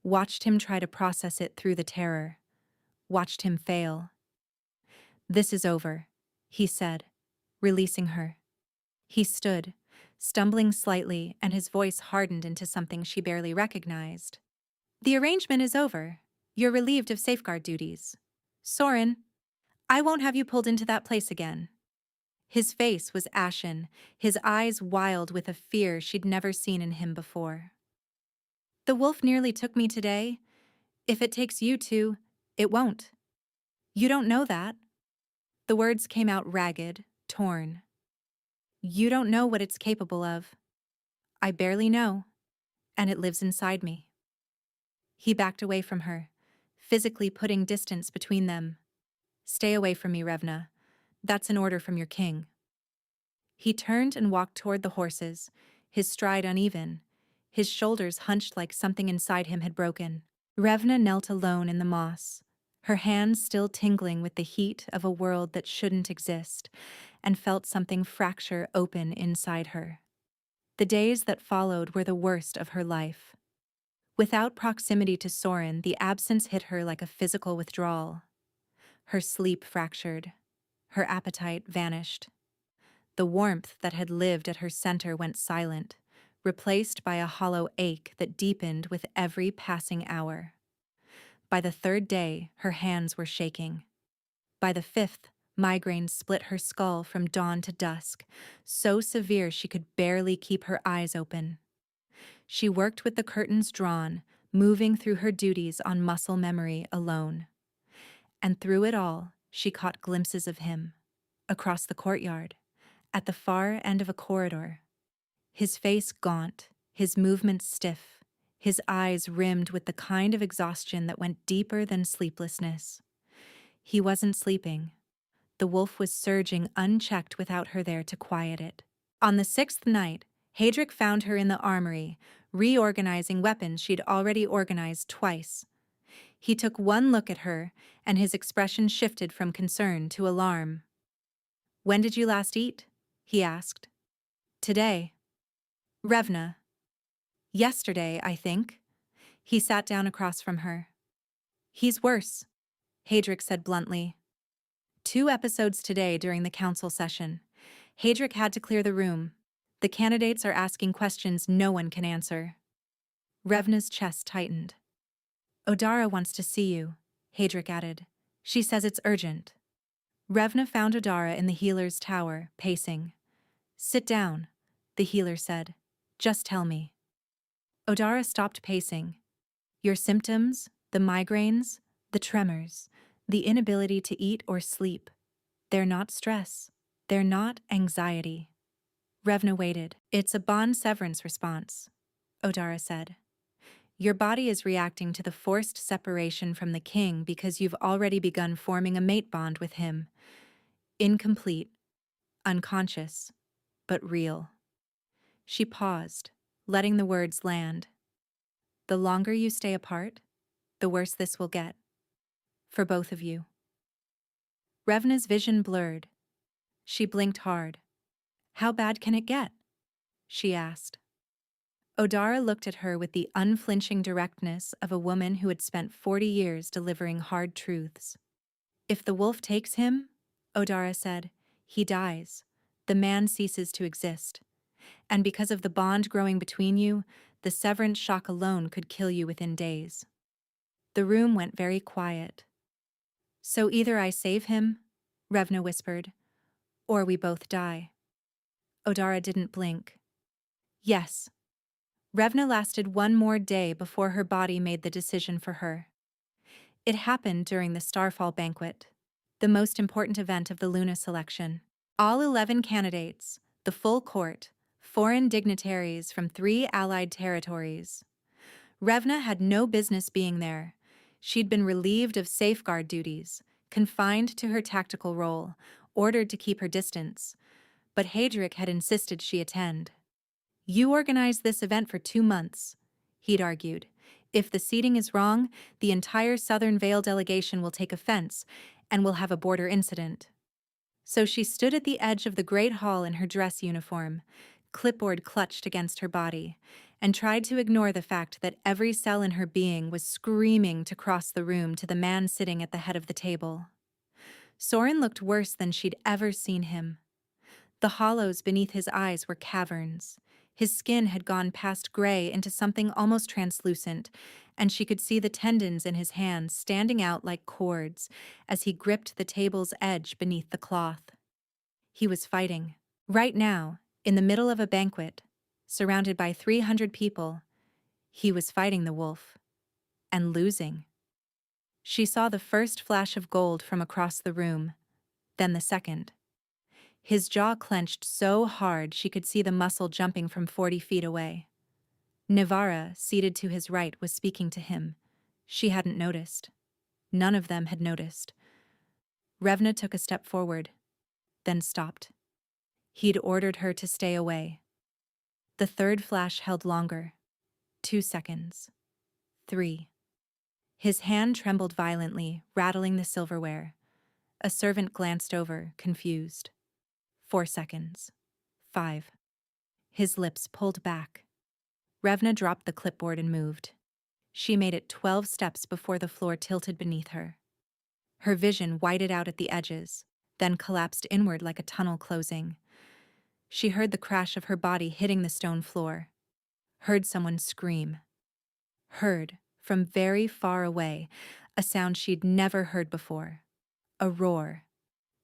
watched him try to process it through the terror, watched him fail. "This is over," he said, releasing her. He stood, stumbling slightly, and his voice hardened into something she barely recognized. "The arrangement is over. You're relieved of safeguard duties. Soren, I won't have you pulled into that place again." His face was ashen, his eyes wild with a fear she'd never seen in him before. "The wolf nearly took me today. If it takes you to, it won't. You don't know that." The words came out ragged, torn. "You don't know what it's capable of. I barely know, and it lives inside me." He backed away from her, physically putting distance between them. "Stay away from me, Revna. That's an order from your king." He turned and walked toward the horses, his stride uneven, his shoulders hunched like something inside him had broken. Revna knelt alone in the moss, her hands still tingling with the heat of a world that shouldn't exist, and felt something fracture open inside her. The days that followed were the worst of her life. Without proximity to Soren, the absence hit her like a physical withdrawal. Her sleep fractured. Her appetite vanished. The warmth that had lived at her center went silent, replaced by a hollow ache that deepened with every passing hour. By the third day, her hands were shaking. By the fifth, migraines split her skull from dawn to dusk, so severe she could barely keep her eyes open. She worked with the curtains drawn, moving through her duties on muscle memory alone. And through it all, she caught glimpses of him, across the courtyard, at the far end of a corridor. His face gaunt, his movements stiff, his eyes rimmed with the kind of exhaustion that went deeper than sleeplessness. He wasn't sleeping. The wolf was surging unchecked without her there to quiet it. On the sixth night, Hadric found her in the armory, reorganizing weapons she'd already organized twice. He took one look at her, and his expression shifted from concern to alarm. "When did you last eat?" he asked. "Today." "Revna." "Yesterday, I think." He sat down across from her. "He's worse," Hadric said bluntly. 2 episodes today during the council session. Hadric had to clear the room. The candidates are asking questions no one can answer. Revna's chest tightened. "Odara wants to see you," Hadric added. "She says it's urgent." Revna found Odara in the healer's tower, pacing. "Sit down," the healer said. "Just tell me." Odara stopped pacing. "Your symptoms, the migraines, the tremors, the inability to eat or sleep. They're not stress. They're not anxiety." Revna waited. "It's a bond severance response," Odara said. "Your body is reacting to the forced separation from the king because you've already begun forming a mate bond with him. Incomplete, unconscious, but real." She paused, letting the words land. "The longer you stay apart, the worse this will get. For both of you." Revna's vision blurred. She blinked hard. "How bad can it get?" she asked. Odara looked at her with the unflinching directness of a woman who had spent 40 years delivering hard truths. "If the wolf takes him," Odara said, "he dies. The man ceases to exist. And because of the bond growing between you, the severance shock alone could kill you within days." The room went very quiet. "So either I save him," Revna whispered, "or we both die." Odara didn't blink. "Yes." Revna lasted one more day before her body made the decision for her. It happened during the Starfall banquet, the most important event of the Luna selection. All 11 candidates, the full court, foreign dignitaries from 3 allied territories. Revna had no business being there. She'd been relieved of safeguard duties, confined to her tactical role, ordered to keep her distance. But Hadric had insisted she attend. "You organized this event for 2 months," he'd argued. "If the seating is wrong, the entire Southern Vale delegation will take offense, and we'll have a border incident." So she stood at the edge of the Great Hall in her dress uniform, clipboard clutched against her body, and tried to ignore the fact that every cell in her being was screaming to cross the room to the man sitting at the head of the table. Soren looked worse than she'd ever seen him. The hollows beneath his eyes were caverns. His skin had gone past gray into something almost translucent, and she could see the tendons in his hands standing out like cords as he gripped the table's edge beneath the cloth. He was fighting. Right now, in the middle of a banquet, surrounded by 300 people, he was fighting the wolf. And losing. She saw the first flash of gold from across the room, then the second. His jaw clenched so hard she could see the muscle jumping from 40 feet away. Nivara, seated to his right, was speaking to him. She hadn't noticed. None of them had noticed. Revna took a step forward, then stopped. He'd ordered her to stay away. The third flash held longer. 2 seconds. 3. His hand trembled violently, rattling the silverware. A servant glanced over, confused. 4 seconds. 5. His lips pulled back. Revna dropped the clipboard and moved. She made it 12 steps before the floor tilted beneath her. Her vision whited out at the edges, then collapsed inward like a tunnel closing. She heard the crash of her body hitting the stone floor. Heard someone scream. Heard, from very far away, a sound she'd never heard before. A roar.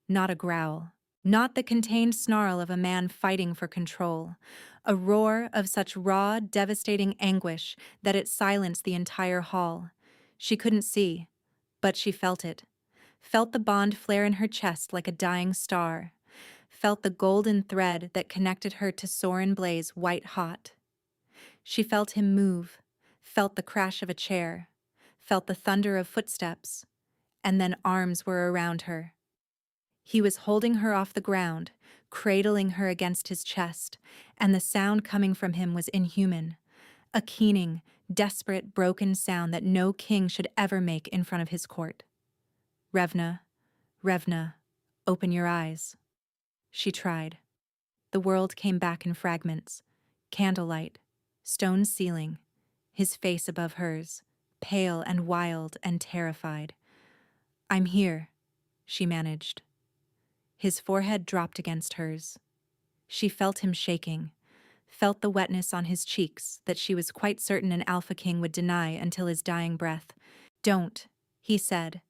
Not a growl. Not the contained snarl of a man fighting for control. A roar of such raw, devastating anguish that it silenced the entire hall. She couldn't see, but she felt it. Felt the bond flare in her chest like a dying star. Felt the golden thread that connected her to Soren Blaze white hot. She felt him move, felt the crash of a chair, felt the thunder of footsteps, and then arms were around her. He was holding her off the ground, cradling her against his chest, and the sound coming from him was inhuman, a keening, desperate, broken sound that no king should ever make in front of his court. Revna, Revna, open your eyes. She tried. The world came back in fragments. Candlelight, stone ceiling, his face above hers, pale and wild and terrified. I'm here, she managed. His forehead dropped against hers. She felt him shaking, felt the wetness on his cheeks that she was quite certain an alpha king would deny until his dying breath. Don't, he said,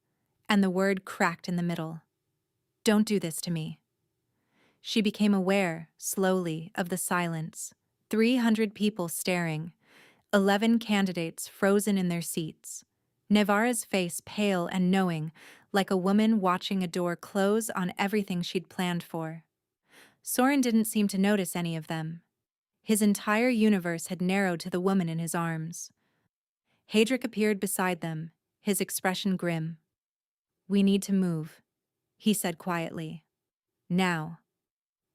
and the word cracked in the middle. Don't do this to me. She became aware, slowly, of the silence. 300 people staring, 11 candidates frozen in their seats. Nevara's face pale and knowing, like a woman watching a door close on everything she'd planned for. Soren didn't seem to notice any of them. His entire universe had narrowed to the woman in his arms. Hadric appeared beside them, his expression grim. We need to move, he said quietly. Now.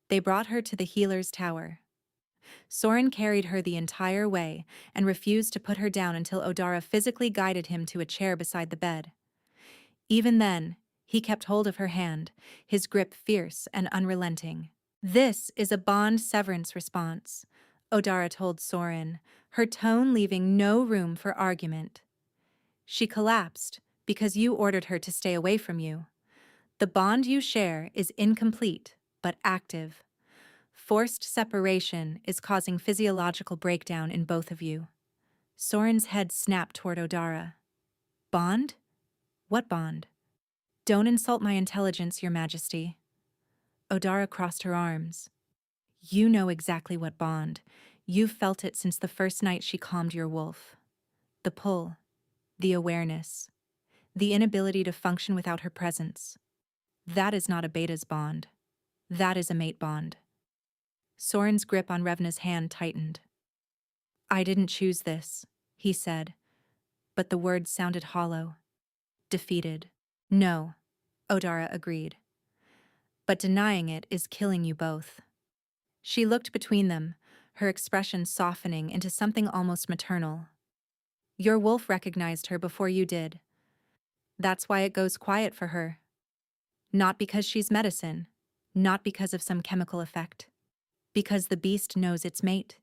They brought her to the healer's tower. Soren carried her the entire way and refused to put her down until Odara physically guided him to a chair beside the bed. Even then, he kept hold of her hand, his grip fierce and unrelenting. This is a bond severance response, Odara told Soren, her tone leaving no room for argument. She collapsed because you ordered her to stay away from you. The bond you share is incomplete, but active. Forced separation is causing physiological breakdown in both of you. Soren's head snapped toward Odara. Bond? What bond? Don't insult my intelligence, Your Majesty. Odara crossed her arms. You know exactly what bond. You've felt it since the first night she calmed your wolf. The pull, the awareness, the inability to function without her presence. That is not a beta's bond. That is a mate bond. Soren's grip on Revna's hand tightened. I didn't choose this, he said, but the words sounded hollow. Defeated. No, Odara agreed. But denying it is killing you both. She looked between them, her expression softening into something almost maternal. Your wolf recognized her before you did. That's why it goes quiet for her. Not because she's medicine, not because of some chemical effect. Because the beast knows its mate,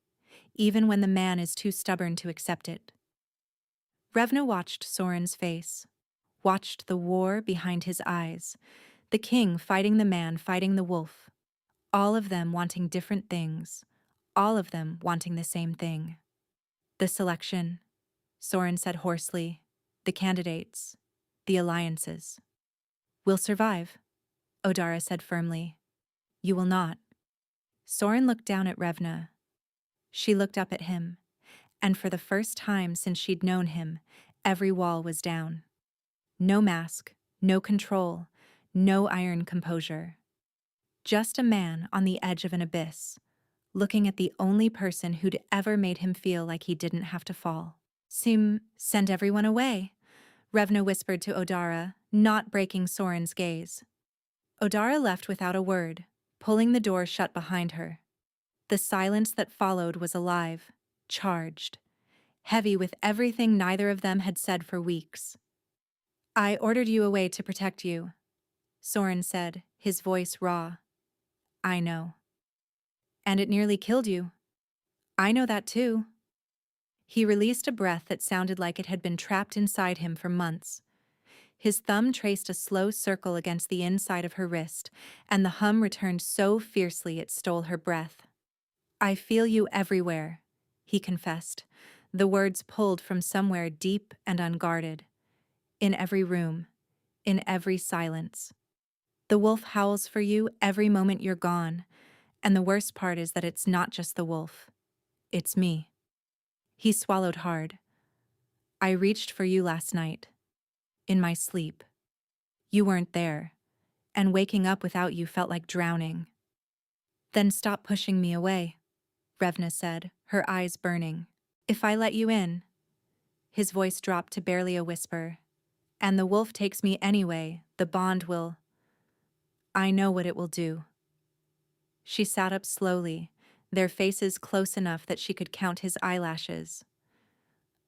even when the man is too stubborn to accept it. Revna watched Soren's face, watched the war behind his eyes, the king fighting the man fighting the wolf, all of them wanting different things, all of them wanting the same thing. The selection, Soren said hoarsely, the candidates, the alliances. We'll survive, Odara said firmly. You will not. Soren looked down at Revna. She looked up at him, and for the first time since she'd known him, every wall was down. No mask, no control, no iron composure. Just a man on the edge of an abyss, looking at the only person who'd ever made him feel like he didn't have to fall. Send everyone away, Revna whispered to Odara, not breaking Soren's gaze. Odara left without a word, pulling the door shut behind her. The silence that followed was alive, charged, heavy with everything neither of them had said for weeks. I ordered you away to protect you, Soren said, his voice raw. I know. And it nearly killed you. I know that too. He released a breath that sounded like it had been trapped inside him for months. His thumb traced a slow circle against the inside of her wrist, and the hum returned so fiercely it stole her breath. I feel you everywhere, he confessed, the words pulled from somewhere deep and unguarded. In every room, in every silence. The wolf howls for you every moment you're gone, and the worst part is that it's not just the wolf. It's me. He swallowed hard. I reached for you last night. In my sleep. You weren't there, and waking up without you felt like drowning. Then stop pushing me away, Revna said, her eyes burning. If I let you in, His voice dropped to barely a whisper. And the wolf takes me anyway, the bond will. I know what it will do. She sat up slowly, their faces close enough that she could count his eyelashes.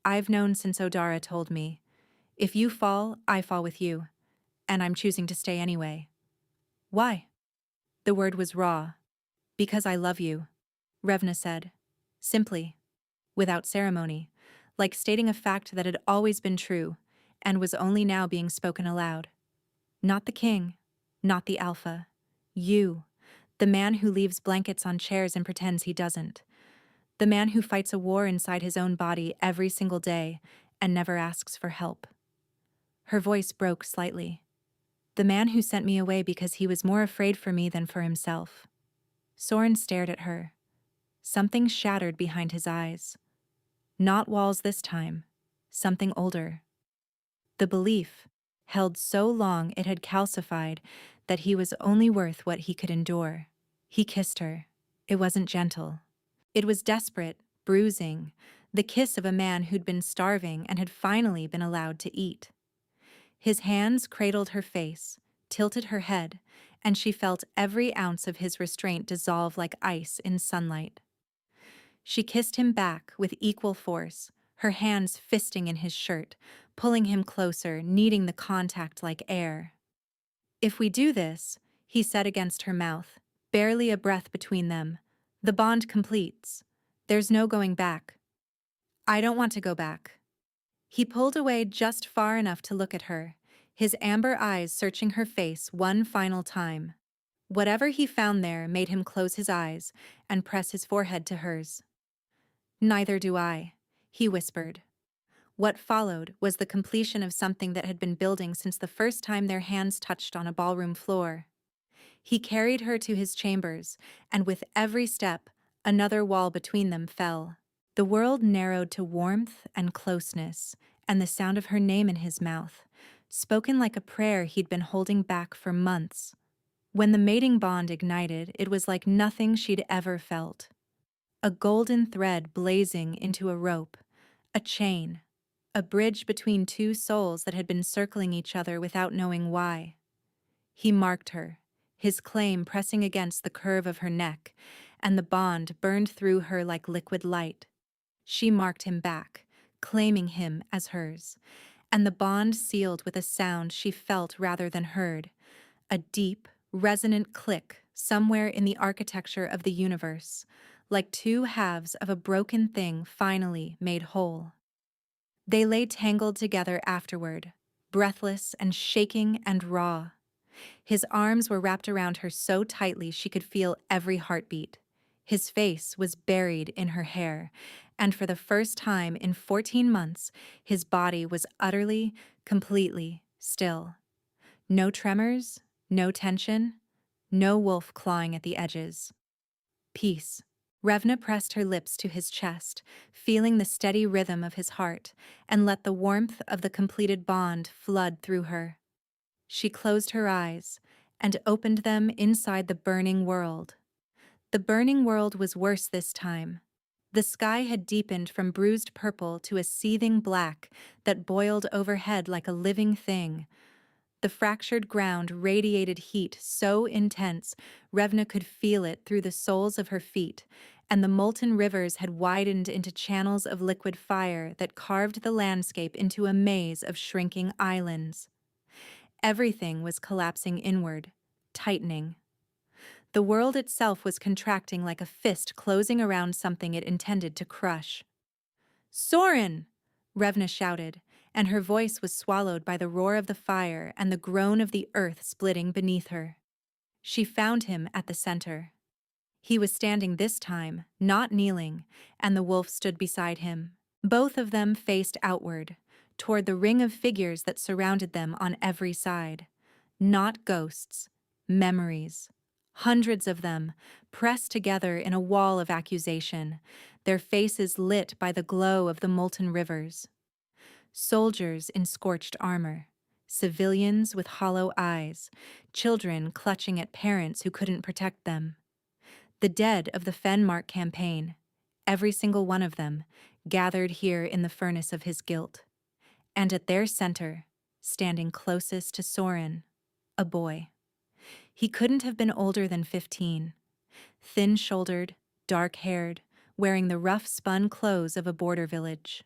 I've known since Odara told me. If you fall, I fall with you. And I'm choosing to stay anyway. Why? The word was raw. Because I love you, Revna said. Simply. Without ceremony. Like stating a fact that had always been true, and was only now being spoken aloud. Not the king. Not the alpha. You. The man who leaves blankets on chairs and pretends he doesn't. The man who fights a war inside his own body every single day and never asks for help. Her voice broke slightly. The man who sent me away because he was more afraid for me than for himself. Soren stared at her. Something shattered behind his eyes. Not walls this time. Something older. The belief, held so long it had calcified, that he was only worth what he could endure. He kissed her. It wasn't gentle. It was desperate, bruising, the kiss of a man who'd been starving and had finally been allowed to eat. His hands cradled her face, tilted her head, and she felt every ounce of his restraint dissolve like ice in sunlight. She kissed him back with equal force, her hands fisting in his shirt, pulling him closer, kneading the contact like air. If we do this, he said against her mouth, barely a breath between them, the bond completes. There's no going back. I don't want to go back. He pulled away just far enough to look at her, his amber eyes searching her face one final time. Whatever he found there made him close his eyes and press his forehead to hers. Neither do I, he whispered. What followed was the completion of something that had been building since the first time their hands touched on a ballroom floor. He carried her to his chambers, and with every step, another wall between them fell. The world narrowed to warmth and closeness, and the sound of her name in his mouth, spoken like a prayer he'd been holding back for months. When the mating bond ignited, it was like nothing she'd ever felt. A golden thread blazing into a rope, a chain, a bridge between two souls that had been circling each other without knowing why. He marked her, his claim pressing against the curve of her neck, and the bond burned through her like liquid light. She marked him back, claiming him as hers, and the bond sealed with a sound she felt rather than heard, a deep, resonant click somewhere in the architecture of the universe, like two halves of a broken thing finally made whole. They lay tangled together afterward, breathless and shaking and raw. His arms were wrapped around her so tightly she could feel every heartbeat. His face was buried in her hair, and for the first time in 14 months, his body was utterly, completely still. No tremors, no tension, no wolf clawing at the edges. Peace. Revna pressed her lips to his chest, feeling the steady rhythm of his heart, and let the warmth of the completed bond flood through her. She closed her eyes and opened them inside the burning world. The burning world was worse this time. The sky had deepened from bruised purple to a seething black that boiled overhead like a living thing. The fractured ground radiated heat so intense, Revna could feel it through the soles of her feet, and the molten rivers had widened into channels of liquid fire that carved the landscape into a maze of shrinking islands. Everything was collapsing inward, tightening. The world itself was contracting like a fist closing around something it intended to crush. "Soren!" Revna shouted, and her voice was swallowed by the roar of the fire and the groan of the earth splitting beneath her. She found him at the center. He was standing this time, not kneeling, and the wolf stood beside him. Both of them faced outward, toward the ring of figures that surrounded them on every side. Not ghosts, memories. Hundreds of them, pressed together in a wall of accusation, their faces lit by the glow of the molten rivers. Soldiers in scorched armor, civilians with hollow eyes, children clutching at parents who couldn't protect them. The dead of the Fenmark campaign, every single one of them, gathered here in the furnace of his guilt. And at their center, standing closest to Soren, a boy. He couldn't have been older than 15. Thin-shouldered, dark-haired, wearing the rough-spun clothes of a border village.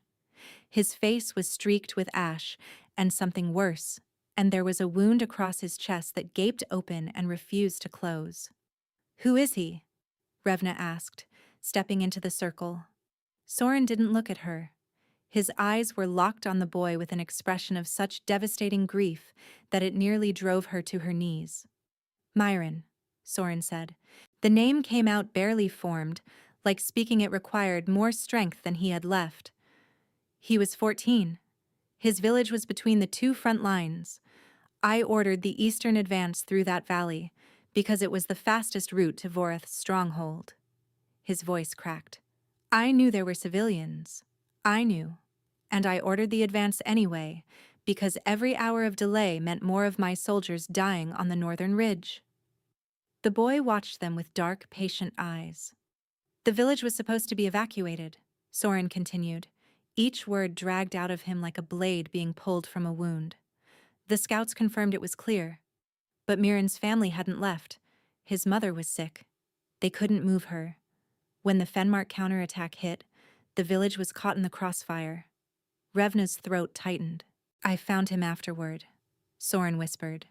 His face was streaked with ash, and something worse, and there was a wound across his chest that gaped open and refused to close. "Who is he?" Revna asked, stepping into the circle. Soren didn't look at her. His eyes were locked on the boy with an expression of such devastating grief that it nearly drove her to her knees. "Myron," Soren said. The name came out barely formed, like speaking it required more strength than he had left. He was 14. His village was between the two front lines. I ordered the eastern advance through that valley, because it was the fastest route to Voreth's stronghold. His voice cracked. I knew there were civilians. I knew. And I ordered the advance anyway, because every hour of delay meant more of my soldiers dying on the northern ridge. The boy watched them with dark, patient eyes. The village was supposed to be evacuated, Soren continued, each word dragged out of him like a blade being pulled from a wound. The scouts confirmed it was clear. But Miran's family hadn't left. His mother was sick. They couldn't move her. When the Fenmark counterattack hit, the village was caught in the crossfire. Revna's throat tightened. "I found him afterward," Soren whispered.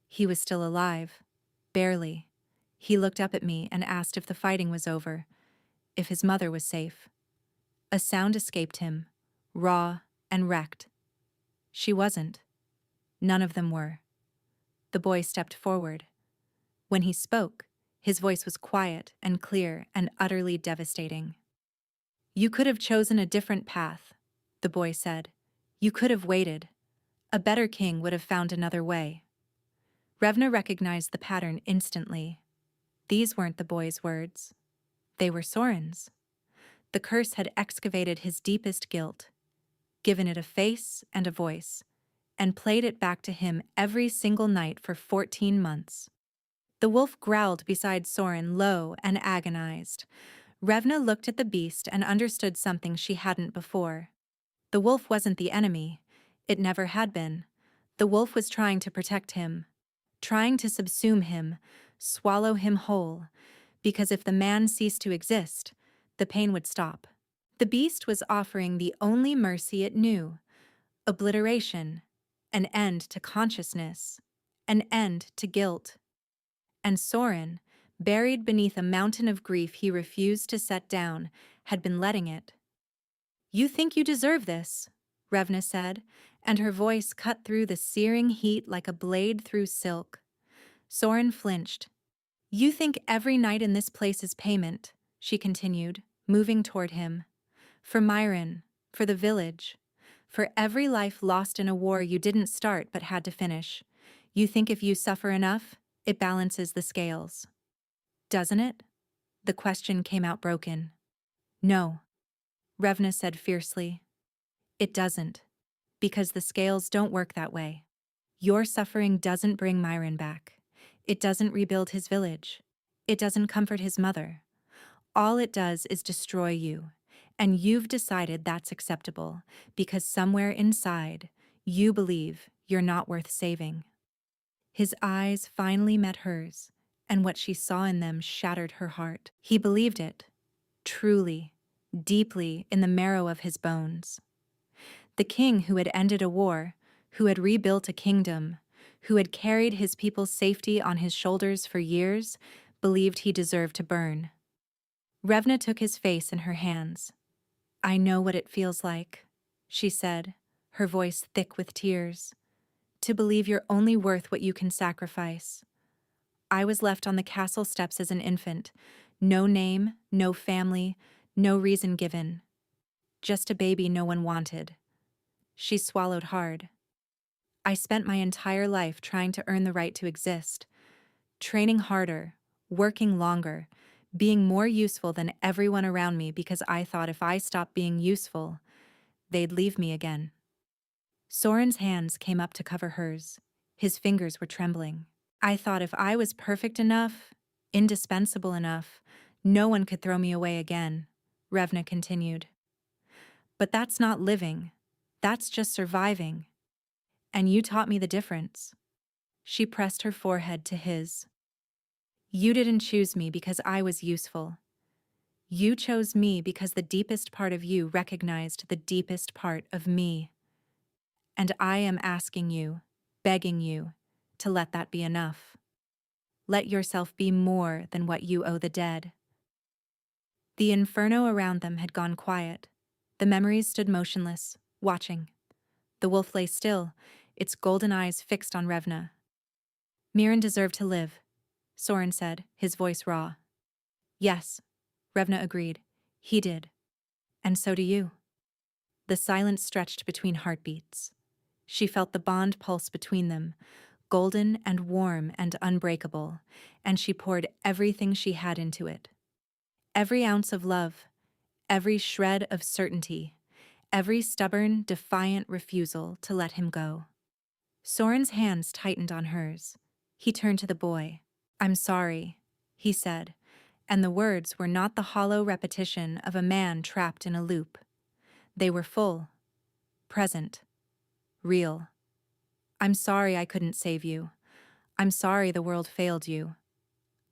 "He was still alive. Barely. He looked up at me and asked if the fighting was over, if his mother was safe." A sound escaped him, raw and wrecked. She wasn't. None of them were. The boy stepped forward. When he spoke, his voice was quiet and clear and utterly devastating. "You could have chosen a different path," the boy said. "You could have waited. A better king would have found another way." Revna recognized the pattern instantly. These weren't the boy's words. They were Soren's. The curse had excavated his deepest guilt, given it a face and a voice, and played it back to him every single night for 14 months. The wolf growled beside Soren, low and agonized. Revna looked at the beast and understood something she hadn't before. The wolf wasn't the enemy. It never had been. The wolf was trying to protect him, trying to subsume him, swallow him whole, because if the man ceased to exist, the pain would stop. The beast was offering the only mercy it knew: obliteration, an end to consciousness, an end to guilt. And Soren, buried beneath a mountain of grief he refused to set down, had been letting it. "You think you deserve this," Revna said, and her voice cut through the searing heat like a blade through silk. Soren flinched. "You think every night in this place is payment," she continued, moving toward him. "For Myron, for the village, for every life lost in a war you didn't start but had to finish. You think if you suffer enough, it balances the scales. Doesn't it?" The question came out broken. "No," Revna said fiercely. "It doesn't. Because the scales don't work that way. Your suffering doesn't bring Myron back. It doesn't rebuild his village. It doesn't comfort his mother. All it does is destroy you. And you've decided that's acceptable because somewhere inside, you believe you're not worth saving." His eyes finally met hers, and what she saw in them shattered her heart. He believed it, truly, deeply in the marrow of his bones. The king who had ended a war, who had rebuilt a kingdom, who had carried his people's safety on his shoulders for years, believed he deserved to burn. Revna took his face in her hands. "I know what it feels like," she said, her voice thick with tears. "To believe you're only worth what you can sacrifice. I was left on the castle steps as an infant. No name, no family, no reason given. Just a baby no one wanted." She swallowed hard. "I spent my entire life trying to earn the right to exist, training harder, working longer, being more useful than everyone around me because I thought if I stopped being useful, they'd leave me again." Soren's hands came up to cover hers. His fingers were trembling. "I thought if I was perfect enough, indispensable enough, no one could throw me away again," Revna continued. But that's not living. That's just surviving. And you taught me the difference. She pressed her forehead to his. You didn't choose me because I was useful. You chose me because the deepest part of you recognized the deepest part of me. And I am asking you, begging you, to let that be enough. Let yourself be more than what you owe the dead. The inferno around them had gone quiet. The memories stood motionless, watching. The wolf lay still, its golden eyes fixed on Revna. Mirren deserved to live, Soren said, his voice raw. Yes, Revna agreed. He did. And so do you. The silence stretched between heartbeats. She felt the bond pulse between them, golden and warm and unbreakable, and she poured everything she had into it. Every ounce of love, every shred of certainty, every stubborn, defiant refusal to let him go. Soren's hands tightened on hers. He turned to the boy. I'm sorry, he said, and the words were not the hollow repetition of a man trapped in a loop. They were full, present, real. I'm sorry I couldn't save you. I'm sorry the world failed you.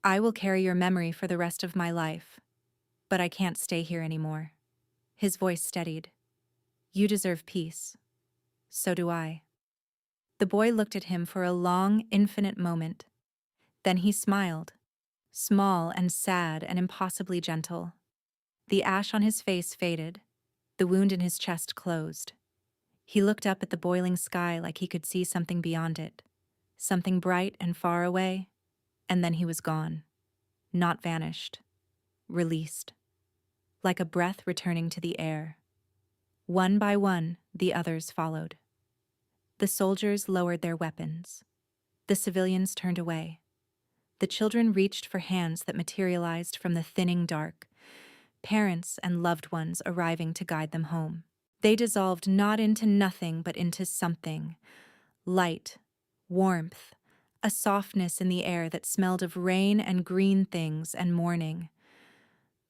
I will carry your memory for the rest of my life, but I can't stay here anymore. His voice steadied. You deserve peace. So do I. The boy looked at him for a long, infinite moment. Then he smiled, small and sad and impossibly gentle. The ash on his face faded, the wound in his chest closed. He looked up at the boiling sky like he could see something beyond it, something bright and far away, and then he was gone. Not vanished, released, like a breath returning to the air. One by one, the others followed. The soldiers lowered their weapons. The civilians turned away. The children reached for hands that materialized from the thinning dark, parents and loved ones arriving to guide them home. They dissolved not into nothing but into something, light, warmth, a softness in the air that smelled of rain and green things and morning.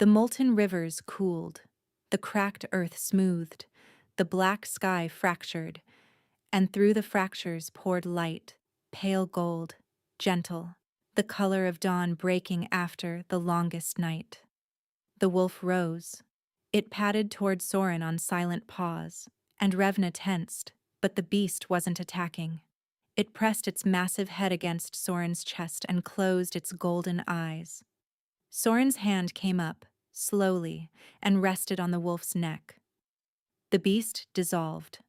The molten rivers cooled, the cracked earth smoothed, the black sky fractured, and through the fractures poured light, pale gold, gentle, the color of dawn breaking after the longest night. The wolf rose. It padded toward Soren on silent paws, and Revna tensed, but the beast wasn't attacking. It pressed its massive head against Soren's chest and closed its golden eyes. Soren's hand came up, slowly, and rested on the wolf's neck. The beast dissolved.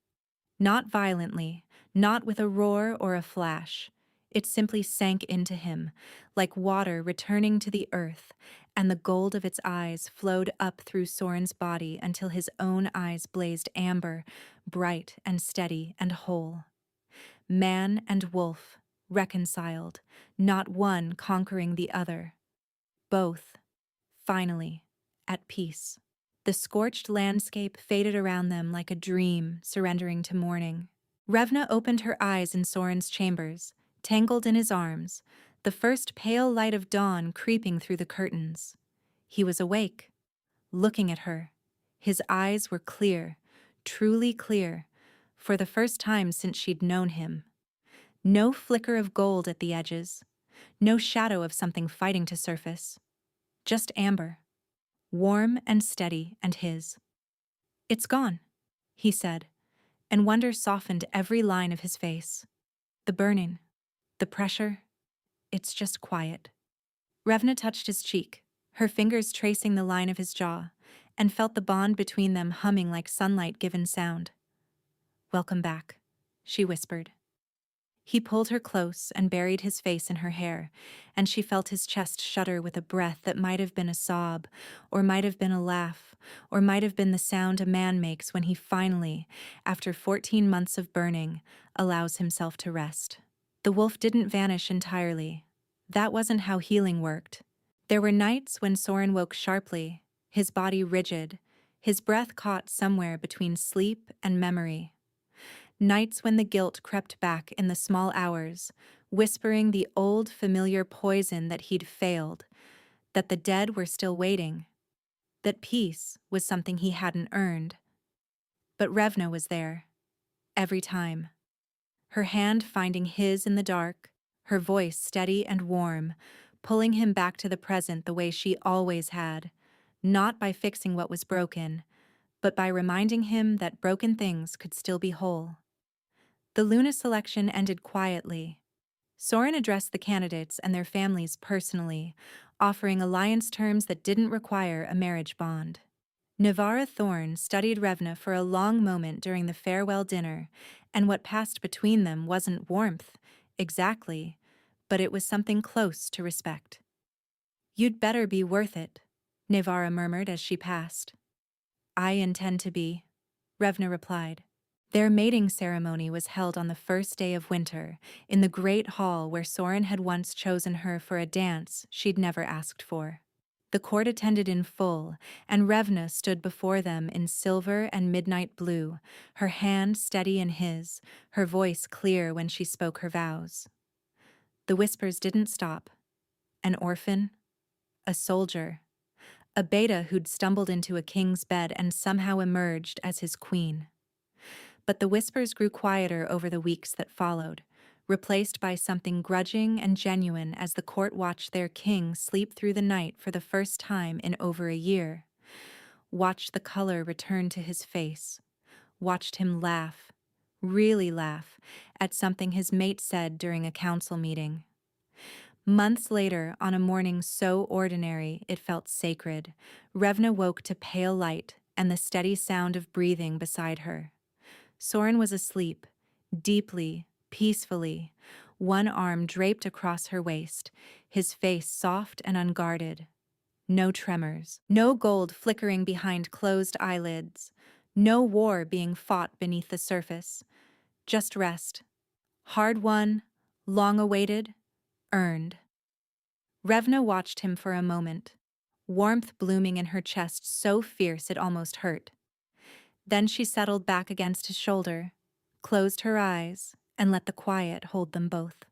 Not violently, not with a roar or a flash. It simply sank into him, like water returning to the earth, and the gold of its eyes flowed up through Soren's body until his own eyes blazed amber, bright and steady and whole. Man and wolf, reconciled, not one conquering the other. Both, finally, at peace. The scorched landscape faded around them like a dream surrendering to morning. Revna opened her eyes in Soren's chambers, tangled in his arms, the first pale light of dawn creeping through the curtains. He was awake, looking at her. His eyes were clear, truly clear, for the first time since she'd known him. No flicker of gold at the edges, no shadow of something fighting to surface. Just amber, warm and steady and his. It's gone, he said, and wonder softened every line of his face. The burning, the pressure, it's just quiet. Revna touched his cheek, her fingers tracing the line of his jaw, and felt the bond between them humming like sunlight given sound. Welcome back, she whispered. He pulled her close and buried his face in her hair, and she felt his chest shudder with a breath that might have been a sob, or might have been a laugh, or might have been the sound a man makes when he finally, after 14 months of burning, allows himself to rest. The wolf didn't vanish entirely. That wasn't how healing worked. There were nights when Soren woke sharply, his body rigid, his breath caught somewhere between sleep and memory. Nights when the guilt crept back in the small hours, whispering the old familiar poison that he'd failed, that the dead were still waiting, that peace was something he hadn't earned. But Revna was there, every time. Her hand finding his in the dark, her voice steady and warm, pulling him back to the present the way she always had, not by fixing what was broken, but by reminding him that broken things could still be whole. The Luna selection ended quietly. Soren addressed the candidates and their families personally, offering alliance terms that didn't require a marriage bond. Navara Thorn studied Revna for a long moment during the farewell dinner, and what passed between them wasn't warmth, exactly, but it was something close to respect. "You'd better be worth it," Navara murmured as she passed. "I intend to be," Revna replied. Their mating ceremony was held on the first day of winter, in the great hall where Soren had once chosen her for a dance she'd never asked for. The court attended in full, and Revna stood before them in silver and midnight blue, her hand steady in his, her voice clear when she spoke her vows. The whispers didn't stop. An orphan, a soldier, a beta who'd stumbled into a king's bed and somehow emerged as his queen. But the whispers grew quieter over the weeks that followed, replaced by something grudging and genuine as the court watched their king sleep through the night for the first time in over a year. Watched the color return to his face. Watched him laugh, really laugh, at something his mate said during a council meeting. Months later, on a morning so ordinary it felt sacred, Revna woke to pale light and the steady sound of breathing beside her. Soren was asleep, deeply, peacefully, one arm draped across her waist, his face soft and unguarded. No tremors, no gold flickering behind closed eyelids, no war being fought beneath the surface. Just rest. Hard won, long awaited, earned. Revna watched him for a moment, warmth blooming in her chest so fierce it almost hurt. Then she settled back against his shoulder, closed her eyes, and let the quiet hold them both.